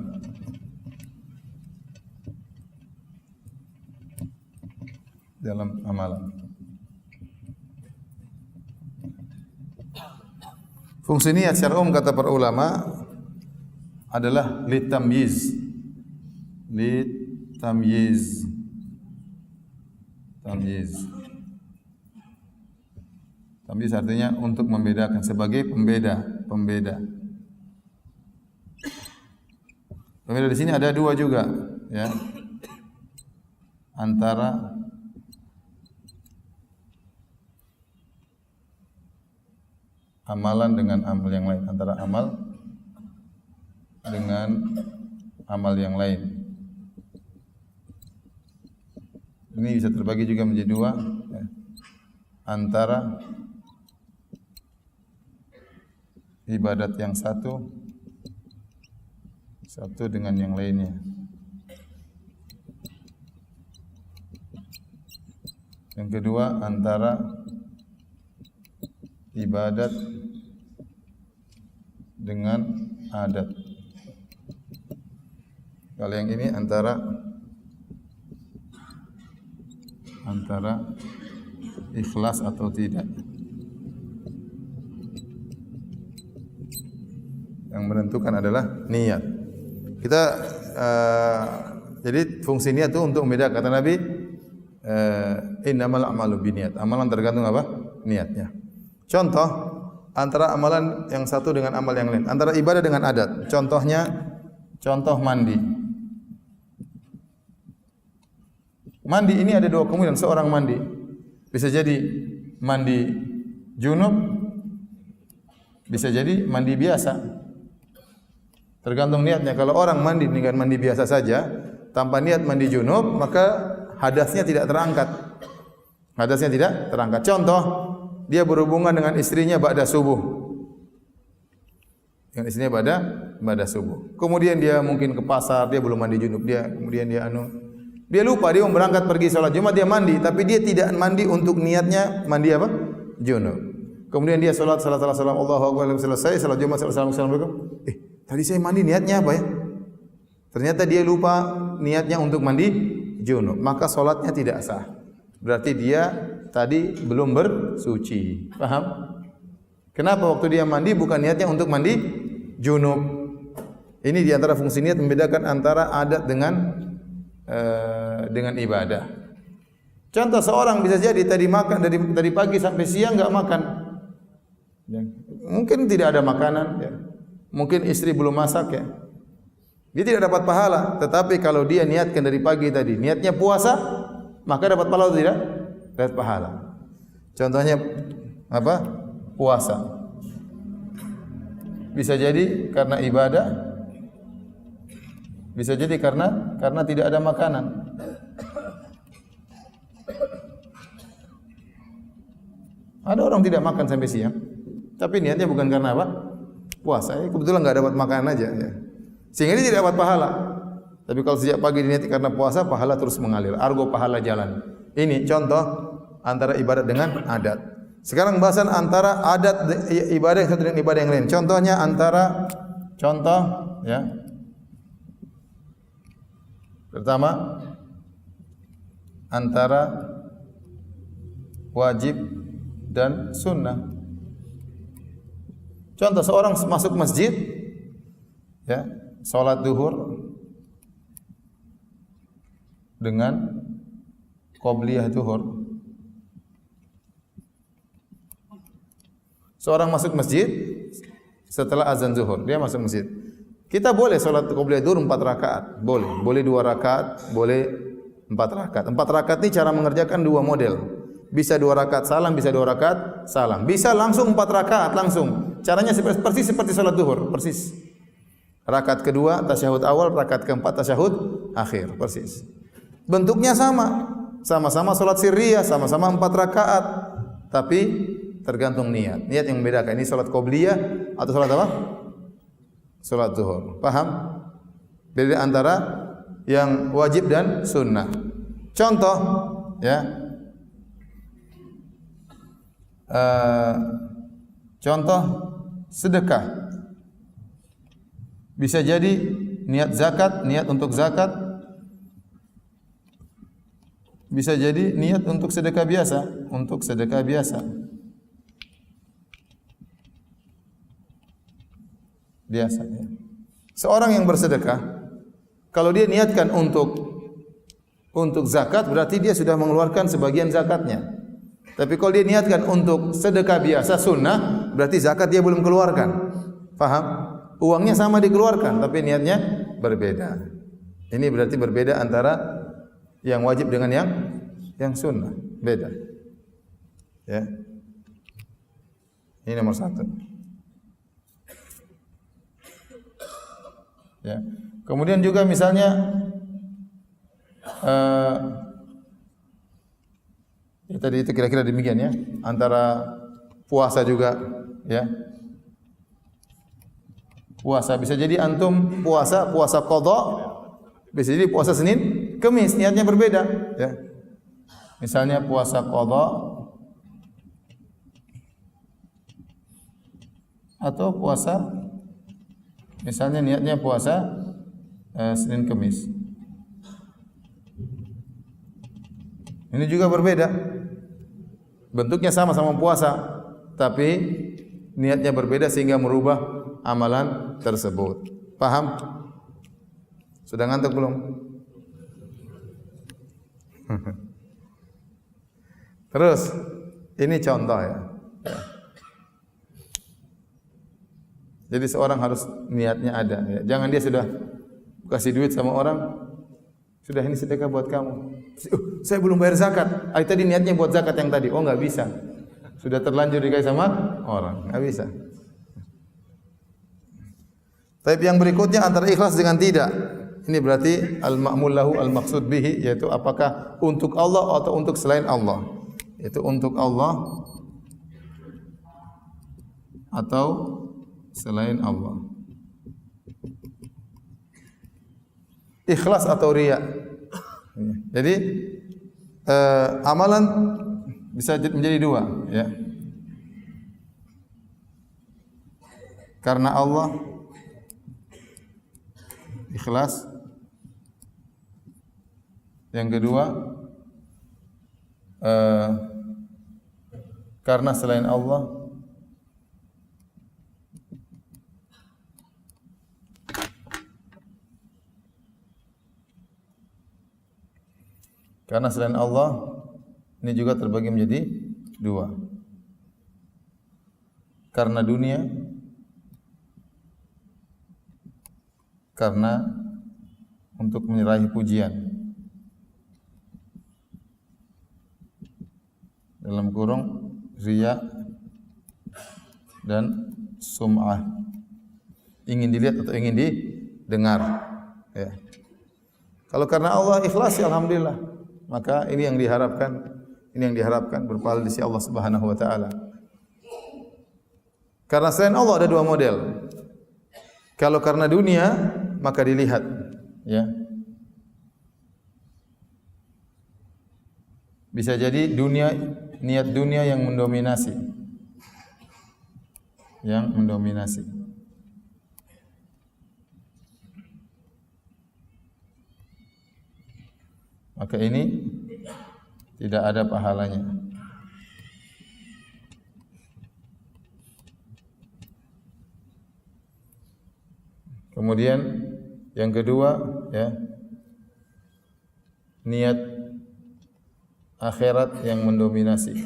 Dalam amalan. Fungsi niat secara umum kata para ulama adalah litamyiz. Litamyiz. Tamyiz artinya untuk membedakan, sebagai pembeda. Pembeda di sini ada dua juga, ya. Antara amalan dengan amal yang lain, antara amal dengan amal yang lain. Ini bisa terbagi juga menjadi dua, ya. Antara ibadat yang satu dengan yang lainnya. Yang kedua, antara ibadat dengan adat. Kalau yang ini antara ikhlas atau tidak. Yang menentukan adalah niat. Kita jadi fungsi niat itu untuk membedakan. Kata Nabi, innamal a'malu binniyat. Amalan tergantung apa? Niatnya. Contoh antara amalan yang satu dengan amal yang lain, antara ibadah dengan adat. Contoh mandi. Mandi ini ada dua kemungkinan. Seorang mandi bisa jadi mandi junub, bisa jadi mandi biasa. Tergantung niatnya. Kalau orang mandi dengan mandi biasa saja tanpa niat mandi junub, maka hadasnya tidak terangkat. Contoh, dia berhubungan dengan istrinya ba'da subuh. Dengan istrinya ba'da subuh. Kemudian dia mungkin ke pasar, dia belum mandi junub, dia lupa, dia mau berangkat pergi salat Jumat, dia mandi, tapi dia tidak mandi untuk niatnya mandi apa? Junub. Kemudian dia salat Allahu akbar, selesai salat Jumat, assalamualaikum. Tadi saya mandi niatnya apa ya? Ternyata dia lupa niatnya untuk mandi junub, maka salatnya tidak sah. Berarti dia tadi belum bersuci. Paham? Kenapa waktu dia mandi bukan niatnya untuk mandi junub? Ini di antara fungsi niat membedakan antara adat dengan ibadah. Contoh, seorang bisa jadi tadi makan dari pagi sampai siang enggak makan. Mungkin tidak ada makanan, ya. Mungkin istri belum masak, ya. Dia tidak dapat pahala. Tetapi kalau dia niatkan dari pagi tadi, niatnya puasa, maka dapat pahala atau tidak? Dapat pahala. Contohnya apa? Puasa. Bisa jadi karena ibadah, bisa jadi karena tidak ada makanan. Ada orang tidak makan sampai siang, tapi niatnya bukan karena apa? Puasa. Kebetulan nggak dapat makanan aja, ya. Sehingga dia tidak dapat pahala. Tapi kalau sejak pagi diniati karena puasa, pahala terus mengalir. Argo pahala jalan. Ini contoh antara ibadat dengan adat. Sekarang bahasan antara adat ibadah yang satu dengan ibadah yang lain. Contohnya ya. Pertama, antara wajib dan sunnah. Contoh, seorang masuk masjid, ya, salat zuhur dengan qobliyah zuhur. Seorang masuk masjid setelah azan zuhur, dia masuk masjid. Kita boleh salat qobliyah zuhur 4 rakaat, boleh. Boleh 2 rakaat, boleh 4 rakaat. 4 rakaat ini cara mengerjakan 2 model. Bisa 2 rakaat salam, bisa 2 rakaat salam. Bisa langsung 4 rakaat langsung. Caranya persis seperti salat zuhur, persis. Rakaat kedua tasyahud awal, rakaat keempat tasyahud akhir, persis. Bentuknya sama. Sama-sama salat sirriyah, sama-sama 4 rakaat. Tapi tergantung niat. Niat yang membedakan. Ini salat qobliyah atau salat apa? Salat zuhur. Paham? Beda antara yang wajib dan sunnah. Contoh, ya. Contoh sedekah. Bisa jadi niat zakat, niat untuk zakat. Bisa jadi niat untuk sedekah biasa, untuk sedekah biasa. Biasa, ya. Seorang yang bersedekah, kalau dia niatkan untuk zakat, berarti dia sudah mengeluarkan sebagian zakatnya. Tapi kalau dia niatkan untuk sedekah biasa sunnah, berarti zakat dia belum keluarkan. Paham? Uangnya sama dikeluarkan, tapi niatnya berbeda. Ini berarti berbeda antara yang wajib dengan yang sunnah. Beda. Ya. Ini nomor 1. Ya. Kemudian juga misalnya ya tadi itu kira-kira demikian ya. Antara puasa juga ya. Puasa bisa jadi antum puasa qadha, bisa jadi puasa Senin, Kamis, niatnya berbeda ya. Misalnya puasa qadha atau puasa misalnya niatnya puasa Senin Kamis. Ini juga berbeda. Bentuknya sama-sama puasa, tapi niatnya berbeda sehingga merubah amalan tersebut. Paham? Sudah ngantuk belum? Terus, ini contoh ya. Jadi seorang harus niatnya ada. Ya. Jangan dia sudah kasih duit sama orang, sudah ini sedekah buat kamu. Saya belum bayar zakat. Tadi niatnya buat zakat yang tadi. Oh, enggak bisa. Sudah terlanjur dikasih sama orang, enggak bisa. Tapi yang berikutnya antara ikhlas dengan tidak. Ini berarti al-ma'mul lahu al-maqsud bihi, yaitu apakah untuk Allah atau untuk selain Allah. Itu untuk Allah atau selain Allah. Ikhlas atau riya. Jadi amalan bisa menjadi 2 ya. Karena Allah ikhlas. Yang kedua karena selain Allah ini juga terbagi menjadi 2. Karena dunia, karena untuk menyerahi pujian. Dalam kurung riya dan sum'ah. Ingin dilihat atau ingin didengar. Ya. Kalau karena Allah ikhlas, ya alhamdulillah. Maka ini yang diharapkan berpahala di sisi Allah Subhanahu wa taala. Karena selain Allah ada 2 model. Kalau karena dunia, maka dilihat, ya. Bisa jadi niat dunia yang mendominasi. Maka ini tidak ada pahalanya. Kemudian yang kedua, ya, niat akhirat yang mendominasi.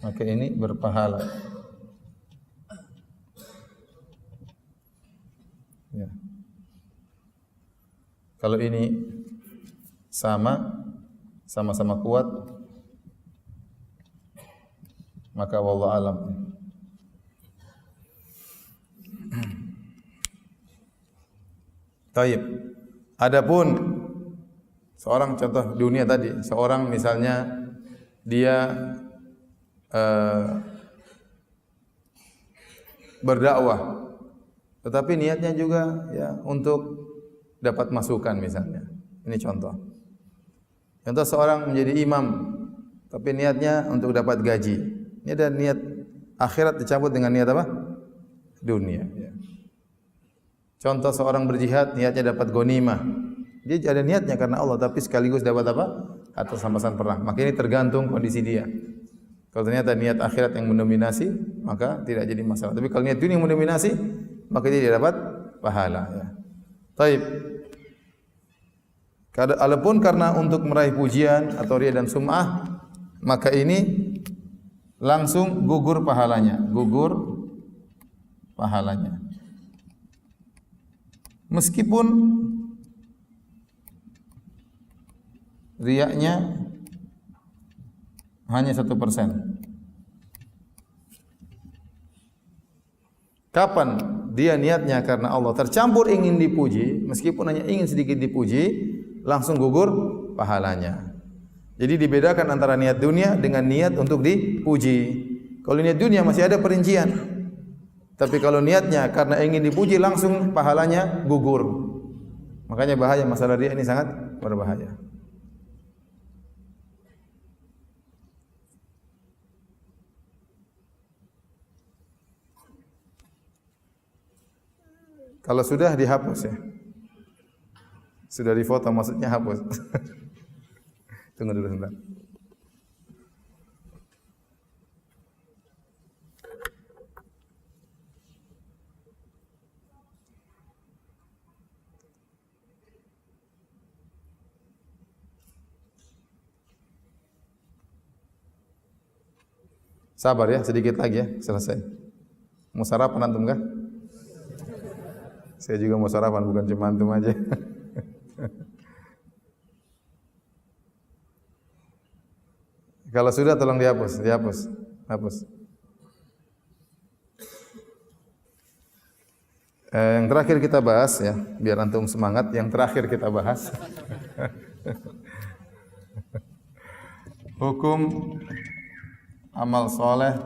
maka ini berpahala. Ya. Kalau ini sama-sama kuat, maka wallahu alam. Taib. Adapun seorang contoh dunia tadi, seorang misalnya dia berdakwah, tetapi niatnya juga ya untuk dapat masukan misalnya. Ini contoh. Contoh seorang menjadi imam, tapi niatnya untuk dapat gaji. Ini ada niat akhirat dicampur dengan niat apa? Dunia. Ya. Contoh seorang berjihad, niatnya dapat ghanimah. Dia ada niatnya karena Allah, tapi sekaligus dapat apa? Atas rampasan perang. Maka ini tergantung kondisi dia. Kalau ternyata niat akhirat yang mendominasi, maka tidak jadi masalah. Tapi kalau niat dunia yang mendominasi, maka dia tidak dapat pahala. Ya. Taib. Adapun karena untuk meraih pujian atau riya dan sum'ah, maka ini langsung gugur pahalanya. Gugur pahalanya. Meskipun riyanya hanya 1%. Kapan dia niatnya karena Allah, tercampur ingin dipuji, meskipun hanya ingin sedikit dipuji, langsung gugur pahalanya. Jadi dibedakan antara niat dunia dengan niat untuk dipuji. Kalau niat dunia masih ada perincian. Tapi kalau niatnya karena ingin dipuji, langsung pahalanya gugur. Makanya bahaya, masalah riya ini sangat berbahaya. Kalau sudah dihapus ya. Sudah difoto maksudnya hapus. Tunggu dulu sebentar. Sabar ya, sedikit lagi ya, selesai. Mau sarapan antum kah? Saya juga mau sarapan, bukan cuma antum aja. Kalau sudah tolong dihapus, hapus. Yang terakhir kita bahas ya, biar antum semangat. Yang terakhir kita bahas hukum amal soleh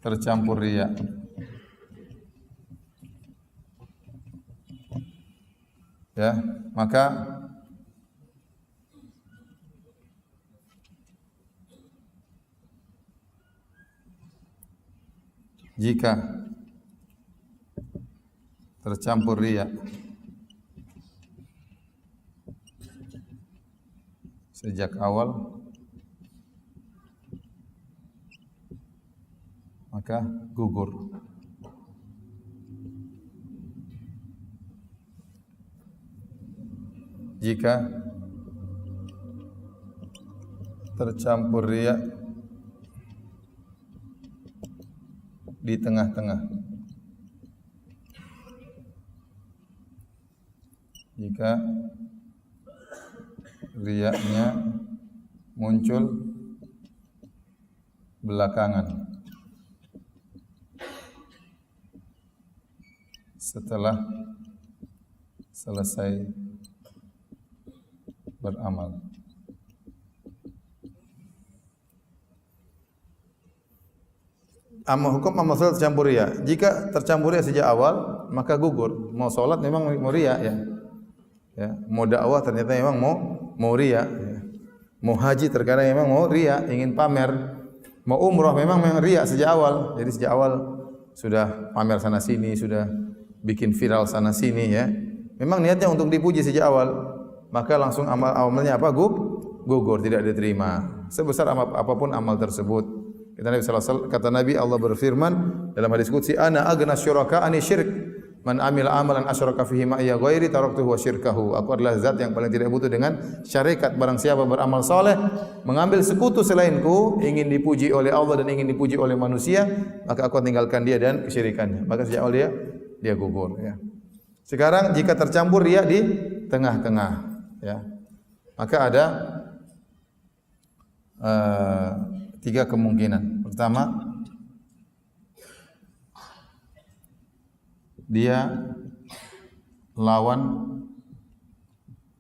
tercampur riya. Ya, maka jika tercampur riya sejak awal, maka gugur. Jika tercampur riya di tengah-tengah, jika riyanya muncul belakangan setelah selesai beramal. Hukum amal salat tercampur riya. Jika tercampur riya sejak awal, maka gugur. Mau salat memang mau riya ya. Ya, mau dakwah ternyata memang mau riya ya. Mau haji terkadang memang mau riya, ingin pamer. Mau umrah memang riya sejak awal. Jadi sejak awal sudah pamer sana sini, sudah bikin viral sana sini ya. Memang niatnya untuk dipuji sejak awal. Maka langsung amalnya apa? Gugur, tidak diterima. Sebesar apapun amal tersebut. Kata Nabi sallallahu alaihi wasallam, kata Nabi, Allah berfirman dalam hadis qudsi, "Ana aghna syuraka ani syirik." Man amila amalan asyraka fihi ma'iya ghairi taraktuhu wa syirkahu. Aku adalah zat yang paling tidak butuh dengan syarikat. Barang siapa beramal saleh mengambil sekutu selainku, ingin dipuji oleh Allah dan ingin dipuji oleh manusia, maka aku tinggalkan dia dan kesyirikannya. Maka sejak awal dia gugur ya. Sekarang jika tercampur riya di tengah-tengah ya. Maka ada tiga kemungkinan. Pertama, dia lawan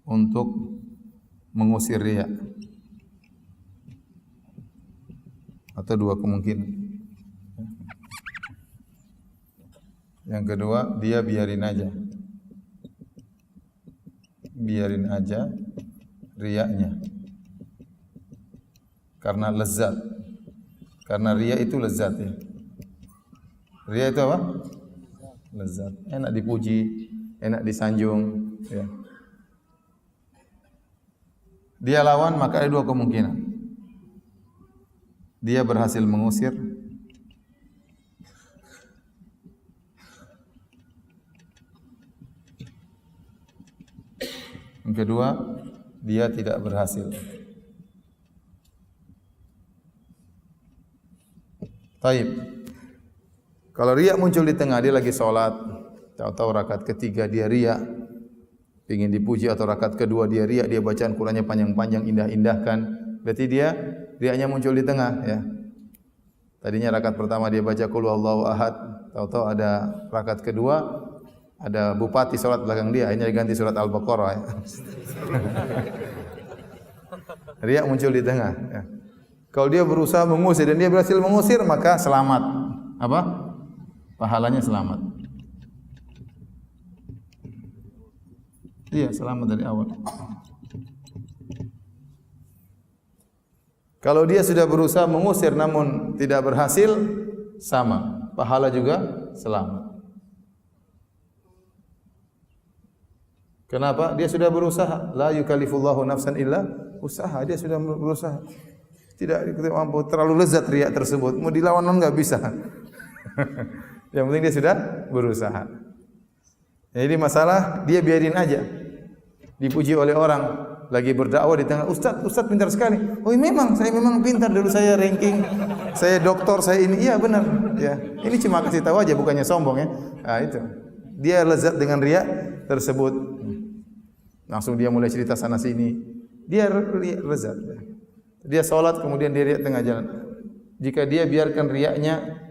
untuk mengusir riya. Atau dua kemungkinan. Yang kedua, dia biarin aja. Biarin aja riyanya. Karena lezat. Karena riya itu lezat ya. Riya itu apa? Lezat. Enak dipuji, enak disanjung ya. Dia lawan, maka ada dua kemungkinan. Dia berhasil mengusir, yang kedua, dia tidak berhasil. Taib. Kalau riya muncul di tengah, dia lagi sholat, tahu-tahu rakaat ketiga dia riya, ingin dipuji, atau rakaat kedua dia riya, dia bacaan Qur'annya panjang-panjang, indah-indahkan, berarti dia riyanya muncul di tengah ya. Tadinya rakaat pertama dia baca Qul huwallahu ahad, tahu-tahu ada rakaat kedua ada bupati sholat belakang dia, akhirnya diganti surat Al-Baqarah ya. Riya muncul di tengah ya. Kalau dia berusaha mengusir dan dia berhasil mengusir, maka selamat. Apa? Pahalanya selamat. Iya, selamat dari awal. Kalau dia sudah berusaha mengusir namun tidak berhasil, sama, pahala juga selamat. Kenapa? Dia sudah berusaha. La yukallifullahu nafsan illa usaha. Dia sudah berusaha. Tidak mampu, terlalu lezat riya tersebut. Mau dilawan enggak bisa. Yang penting dia sudah berusaha. Jadi masalah dia biarin aja. Dipuji oleh orang, lagi berdakwah di tengah, Ustaz pintar sekali. Oh memang, saya memang pintar, dulu saya ranking, saya doktor, saya ini. Iya benar. Ya. Ini cuma kasih tahu aja, bukannya sombong ya. Nah, itu. Dia lezat dengan riya tersebut. Langsung dia mulai cerita sana sini. Dia lezat. Dia sholat kemudian dia riya tengah jalan. Jika dia biarkan riyanya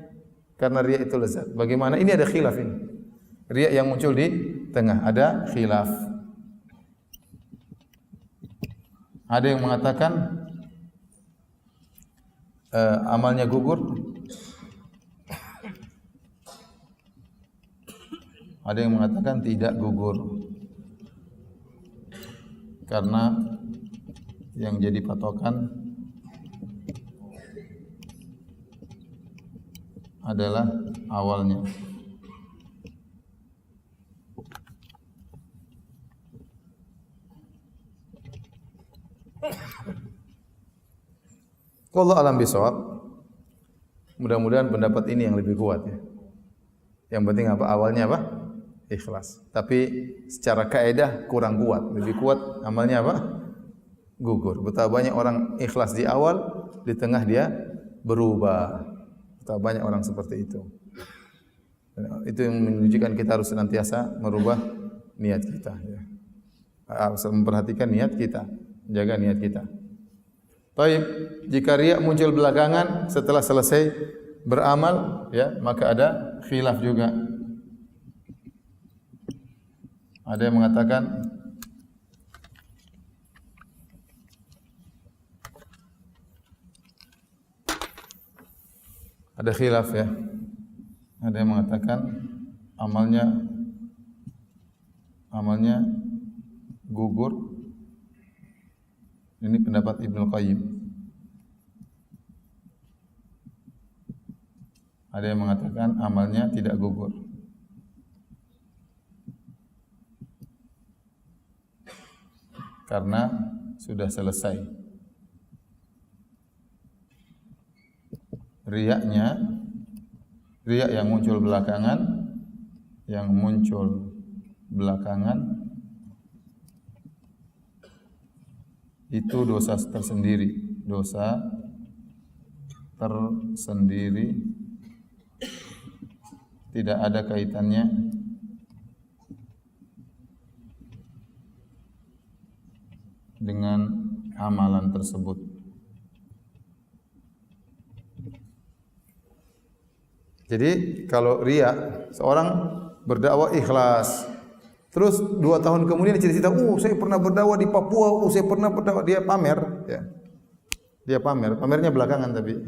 karena riya itu lezat. Bagaimana? Ini ada khilaf ini. Riya yang muncul di tengah ada khilaf. Ada yang mengatakan amalnya gugur. Ada yang mengatakan tidak gugur. Karena yang jadi patokan adalah awalnya. Wallahu a'lam bishawab. Mudah-mudahan pendapat ini yang lebih kuat ya. Yang penting apa? Awalnya apa? Ikhlas. Tapi secara kaidah kurang kuat. Lebih kuat amalnya apa? Gugur. Betapa banyak orang ikhlas di awal, di tengah dia berubah. Betapa banyak orang seperti itu. Itu yang menunjukkan kita harus senantiasa merubah niat kita ya. Harus memperhatikan niat kita, jaga niat kita. Baik, jika riya muncul belakangan setelah selesai beramal ya, maka ada khilaf juga. Ada yang mengatakan ada khilaf ya. Ada yang mengatakan amalnya gugur. Ini pendapat Ibnu Qayyim. Ada yang mengatakan amalnya tidak gugur. Karena sudah selesai. Riya yang muncul belakangan yang muncul belakangan itu dosa tersendiri, dosa tersendiri, tidak ada kaitannya dengan amalan tersebut. Jadi kalau riya, seorang berdakwah ikhlas, terus 2 tahun kemudian cerita, saya pernah berdakwah di Papua, saya pernah berdakwah, dia pamer, ya. Dia pamernya belakangan tapi.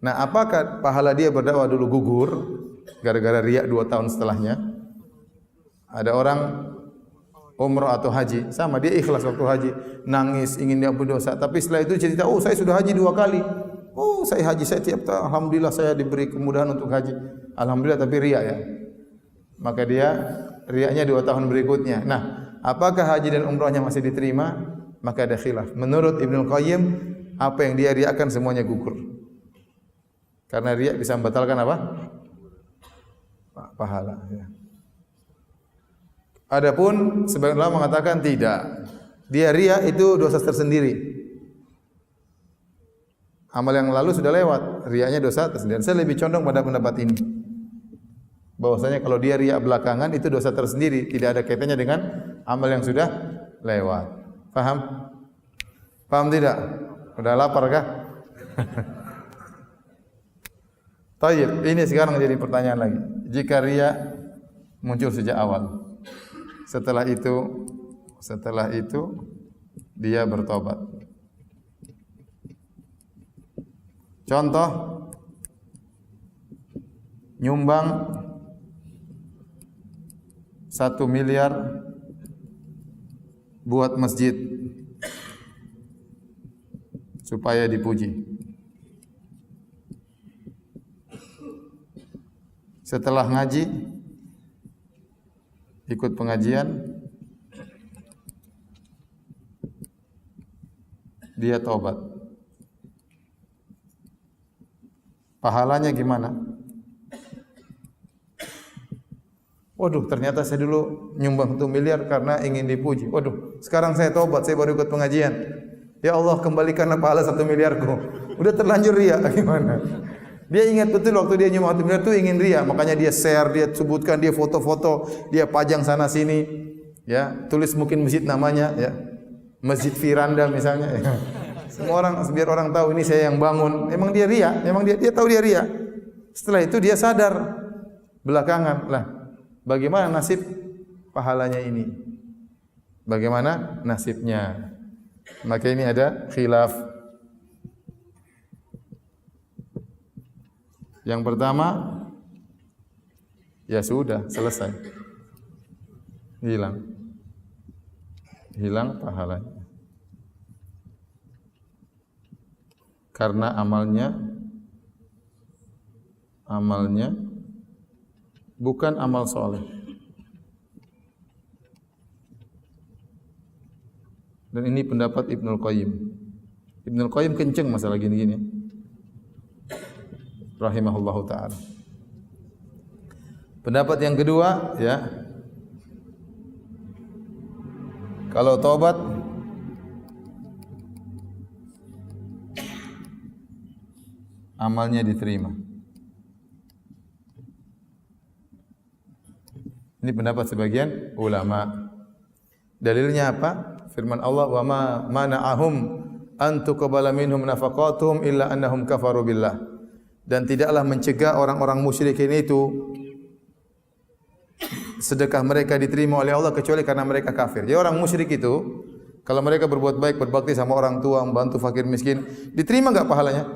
Nah, apakah pahala dia berdakwah dulu gugur gara-gara riya 2 tahun setelahnya? Ada orang umrah atau haji, sama dia ikhlas waktu haji, nangis ingin diampuni dosa, tapi setelah itu cerita, saya sudah haji 2 kali. Saya haji saya tiap tahun, alhamdulillah saya diberi kemudahan untuk haji. Alhamdulillah, tapi riya ya. Maka dia riyanya 2 tahun berikutnya. Nah, apakah haji dan umrahnya masih diterima? Maka ada khilaf. Menurut Ibnu Qayyim, apa yang dia riakan semuanya gugur. Karena riya bisa membatalkan apa? Pahala, ya. Adapun sebagian ulama mengatakan tidak. Dia riya itu dosa tersendiri. Amal yang lalu sudah lewat, riyanya dosa tersendiri. Saya lebih condong pada pendapat ini. Bahwasanya kalau dia riya belakangan itu dosa tersendiri, tidak ada kaitannya dengan amal yang sudah lewat. Paham? Paham tidak? Udah lapar kah? Tayyib, ini sekarang jadi pertanyaan lagi. Jika riya muncul sejak awal, setelah itu dia bertobat. Contoh, nyumbang 1 miliar buat masjid supaya dipuji. Setelah ngaji, ikut pengajian, dia taubat. Pahalanya gimana? Waduh, ternyata saya dulu nyumbang 1 miliar karena ingin dipuji. Waduh, sekarang saya taubat, saya baru ikut pengajian. Ya Allah, kembalikanlah pahala 1 miliarku. Udah terlanjur riya, gimana? Dia ingat betul waktu dia nyumbang 1 miliar itu ingin riya, makanya dia share, dia sebutkan, dia foto-foto, dia pajang sana sini, ya, tulis mungkin masjid namanya, ya, Masjid Firanda misalnya. Ya. Semua orang, biar orang tahu ini saya yang bangun. Memang dia riya, memang dia tahu dia riya. Setelah itu dia sadar belakangan, lah, bagaimana nasib pahalanya ini? Bagaimana nasibnya? Maka ini ada khilaf. Yang pertama, ya sudah, selesai. Hilang pahalanya. Karena amalnya bukan amal soleh. Dan ini pendapat Ibnu Qayyim. Ibnu Qayyim kenceng masalah gini-gini. Rahimahullahu ta'ala. Pendapat yang kedua, ya, kalau taubat amalnya diterima. Ini pendapat sebagian ulama. Dalilnya apa? Firman Allah, "Wa ma mana'ahum an tuqbala minhum nafaqatuhum illa annahum kafaru billah." Dan tidaklah mencegah orang-orang musyrikin itu sedekah mereka diterima oleh Allah kecuali karena mereka kafir. Jadi orang musyrik itu kalau mereka berbuat baik, berbakti sama orang tua, membantu fakir miskin, diterima enggak pahalanya?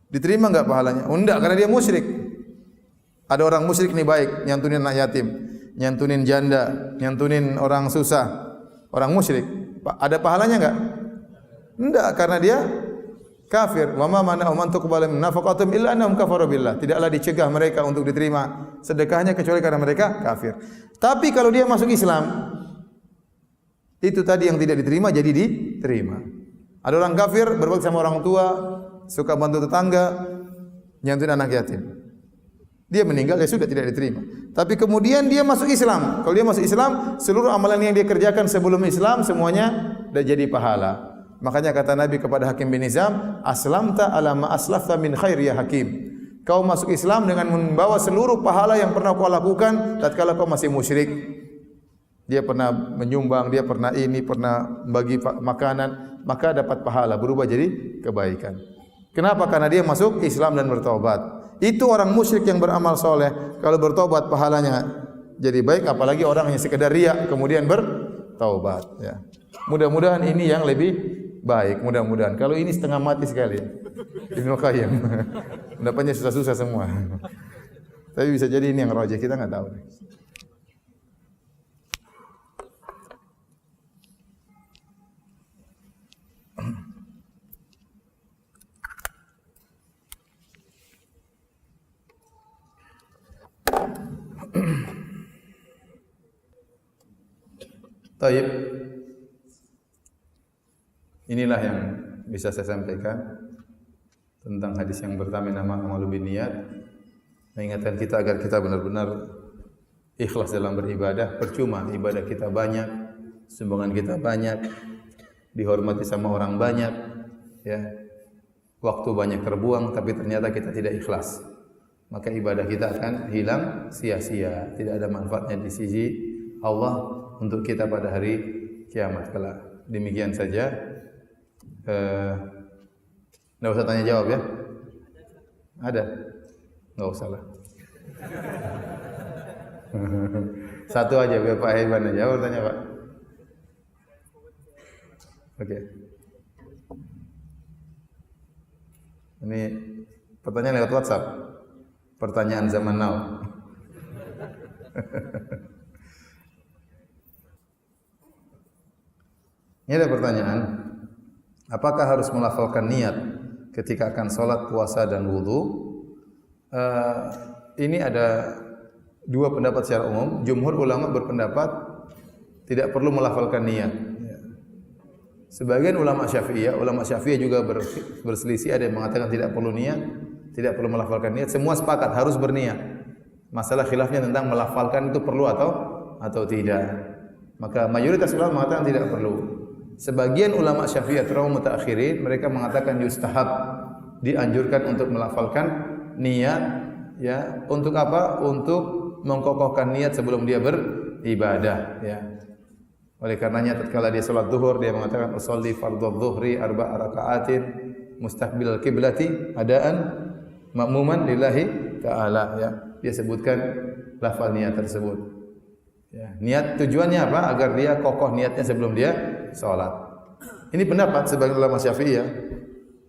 Diterima enggak pahalanya? Enggak, karena dia musyrik. Ada orang musyrik nih baik, nyantunin anak yatim, nyantunin janda, nyantunin orang susah. Orang musyrik, ada pahalanya enggak? Enggak, karena dia kafir. Wa ma mana'ahum an tuqbala minhum nafaqatuhum illa annahum kafaru billah. Tidaklah dicegah mereka untuk diterima sedekahnya kecuali karena mereka kafir. Tapi kalau dia masuk Islam, itu tadi yang tidak diterima jadi diterima. Ada orang kafir berbakti sama orang tua, suka bantu tetangga, nyantuin anak yatim. Dia meninggal, ya sudah tidak diterima. Tapi kemudian dia masuk Islam. Kalau dia masuk Islam, seluruh amalan yang dia kerjakan sebelum Islam semuanya sudah jadi pahala. Makanya kata Nabi kepada Hakim bin Hizam, aslamta ala ma aslafta min khair ya Hakim. Kau masuk Islam dengan membawa seluruh pahala yang pernah kau lakukan tatkala kau masih musyrik. Dia pernah menyumbang, dia pernah ini, pernah bagi makanan, maka dapat pahala berubah jadi kebaikan. Kenapa? Karena dia masuk Islam dan bertaubat. Itu orang musyrik yang beramal soleh. Kalau bertobat pahalanya jadi baik, apalagi orang yang sekedar riya kemudian bertaubat. Ya. Mudah-mudahan ini yang lebih baik. Mudah-mudahan. Kalau ini setengah mati sekali. Ibnu Qayyim. Pendapatnya susah-susah semua. Tapi bisa jadi ini yang rajih, kita nggak tahu. Taib. Inilah yang bisa saya sampaikan tentang hadis yang pertama, nama amalu binniyat, mengingatkan kita agar kita benar-benar ikhlas dalam beribadah. Percuma ibadah kita banyak, sumbangan kita banyak, dihormati sama orang banyak, ya, waktu banyak terbuang, tapi ternyata kita tidak ikhlas, maka ibadah kita akan hilang sia-sia, tidak ada manfaatnya di sisi Allah untuk kita pada hari kiamat kelak. Demikian saja. Nggak usah tanya jawab ya. Ada? Nggak usah lah. Satu aja biar Pak Heban aja. Jawab tanya Pak. Oke. Ini pertanyaan lewat WhatsApp. Pertanyaan zaman now. Ini ada pertanyaan, apakah harus melafalkan niat ketika akan sholat, puasa dan wudu? Ini ada dua pendapat secara umum. Jumhur ulama berpendapat tidak perlu melafalkan niat. Sebagian ulama Syafi'iyah juga berselisih, ada yang mengatakan tidak perlu niat, tidak perlu melafalkan niat. Semua sepakat harus berniat. Masalah khilafnya tentang melafalkan itu perlu atau tidak. Maka mayoritas ulama mengatakan tidak perlu. Sebagian ulama Syafi'iyah terutama mutaakhirin mereka mengatakan yustahab, dianjurkan untuk melafalkan niat, ya. Untuk apa? Untuk mengkokohkan niat sebelum dia beribadah, ya. Oleh karenanya tatkala dia salat zuhur dia mengatakan usolli fardhu dzuhri arba'a raka'atin mustaqbilal qiblati adaan ma'muman lillahi ta'ala, ya. Dia sebutkan lafal niat tersebut. Ya, niat tujuannya apa? Agar dia kokoh niatnya sebelum dia salat. Ini pendapat sebagian ulama Syafi'iyah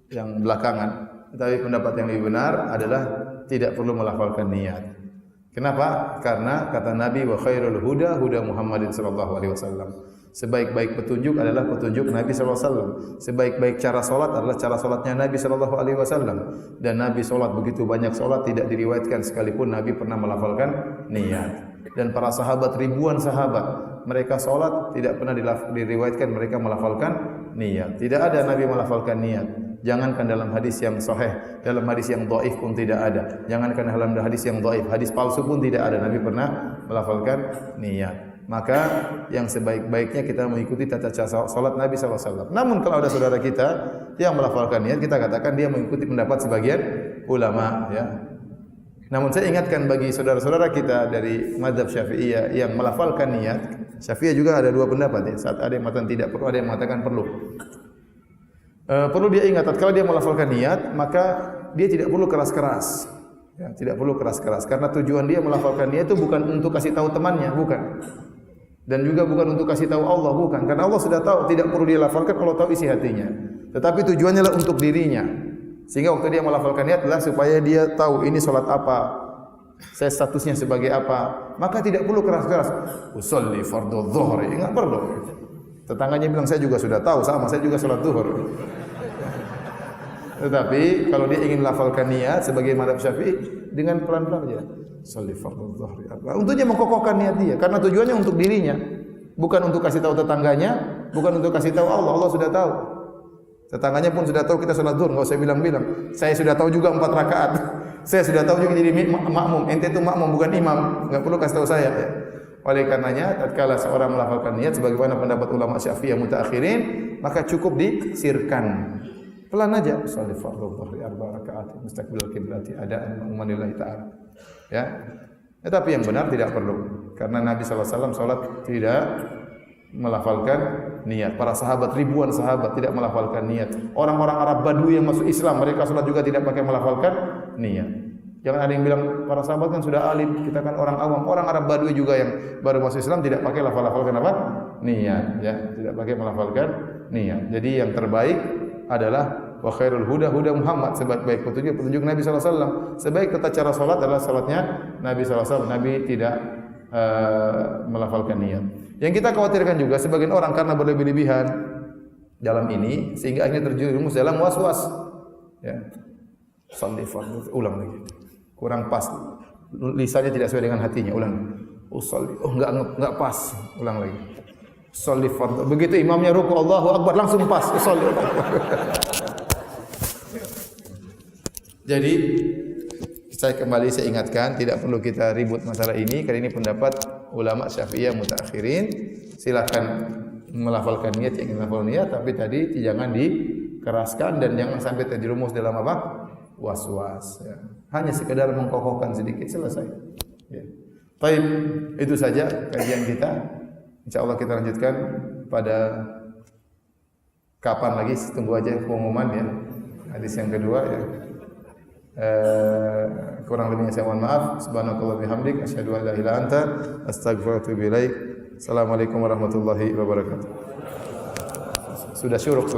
yang belakangan. Tetapi pendapat yang lebih benar adalah tidak perlu melafalkan niat. Kenapa? Karena kata Nabi wa khairul huda huda Muhammadin sallallahu alaihi wasallam. Sebaik-baik petunjuk adalah petunjuk Nabi sallallahu alaihi wasallam. Sebaik-baik cara salat adalah cara salatnya Nabi sallallahu alaihi wasallam. Dan Nabi salat begitu banyak salat tidak diriwayatkan sekalipun Nabi pernah melafalkan niat. Dan para sahabat, ribuan sahabat, mereka salat tidak pernah diriwayatkan mereka melafalkan niat. Tidak ada Nabi melafalkan niat. Jangankan dalam hadis yang sahih, dalam hadis yang dhaif pun tidak ada. Jangankan dalam hadis yang dhaif, hadis palsu pun tidak ada Nabi pernah melafalkan niat. Maka yang sebaik-baiknya kita mengikuti tata cara salat Nabi sallallahu alaihi wasallam. Namun kalau ada saudara kita yang melafalkan niat, kita katakan dia mengikuti pendapat sebagian ulama, ya. Namun saya ingatkan bagi saudara-saudara kita dari mazhab Syafi'iyah yang melafalkan niat, Syafi'iyah juga ada dua pendapat, ya. Saat ada yang mengatakan tidak perlu, ada yang mengatakan perlu. Perlu dia ingat, kalau dia melafalkan niat, maka dia tidak perlu keras-keras. Ya, tidak perlu keras-keras karena tujuan dia melafalkan niat itu bukan untuk kasih tahu temannya, bukan. Dan juga bukan untuk kasih tahu Allah, bukan. Karena Allah sudah tahu, tidak perlu dia lafalkan, Allah tahu isi hatinya. Tetapi tujuannya adalah untuk dirinya. Sehingga waktu dia melafalkan niat adalah supaya dia tahu ini salat apa, saya statusnya sebagai apa. Maka tidak perlu keras-keras. Usolli fardhu dhuhri, enggak perlu. Tetangganya bilang saya juga sudah tahu, sama saya juga salat zuhur. Tetapi kalau dia ingin melafalkan niat sebagai mazhab Syafi'i dengan pelan-pelan saja. Sholli fardhu dhuhri. Untuknya mengkokohkan niat dia karena tujuannya untuk dirinya, bukan untuk kasih tahu tetangganya, bukan untuk kasih tahu Allah. Allah sudah tahu. Tetangganya pun sudah tahu kita salat zuhur, enggak usah bilang-bilang. Saya sudah tahu juga 4 rakaat. Saya sudah tahu juga jadi makmum. Ente itu makmum bukan imam. Enggak perlu kasih tahu saya. Ya. Oleh karenanya, tatkala seorang melafalkan niat sebagaimana pendapat ulama Syafi'iyah mutaakhirin, maka cukup disirkan. Pelan aja. Shalli fardhu dhuhri 4 rakaat mustaqbilal qiblati adaan ma'muman ta'ala. Ya. Tetapi yang benar tidak perlu. Karena Nabi sallallahu alaihi wasallam salat tidak melafalkan niat. Para sahabat, ribuan sahabat tidak melafalkan niat. Orang-orang Arab Badui yang masuk Islam, mereka salat juga tidak pakai melafalkan niat. Jangan ada yang bilang para sahabat kan sudah alim, kita kan orang awam. Orang Arab Badui juga yang baru masuk Islam tidak pakai lafalkan apa? Niat, ya, tidak pakai melafalkan niat. Jadi yang terbaik adalah wa khairul huda huda Muhammad, sebaik-baik petunjuk Nabi sallallahu alaihi wasallam. Sebaik tata cara salat adalah salatnya Nabi sallallahu alaihi wasallam. Nabi tidak melafalkan niat. Yang kita khawatirkan juga sebagian orang karena berlebih-lebihan dalam ini sehingga akhirnya terjerumus dalam was-was. Ya. Shalli fardhu, ulang lagi. Kurang pas. Lisannya tidak sesuai dengan hatinya, ulang. Enggak pas, ulang lagi. Shalli fardhu. Begitu imamnya ruku Allahu Akbar langsung pas. Shalli. Jadi saya ingatkan tidak perlu kita ribut masalah ini karena ini pendapat ulama Syafi'iyah mutaakhirin. Silakan melafalkan niat yang ingin melafalkan niat, tapi tadi jangan dikeraskan dan jangan sampai terjerumus dalam apa? Was-was. Ya. Hanya sekedar mengkokohkan sedikit selesai. Ya. Baik, itu saja kajian kita. Insyaallah kita lanjutkan pada kapan lagi? Tunggu aja pengumuman ya. Hadis yang kedua ya. Kurang lebihnya saya mohon maaf. Subhanakallah bihamdik asyhadu an la ilaha illa anta astaghfiruka wa atubu ilaik. Assalamualaikum warahmatullahi wabarakatuh. Sudah syuruk.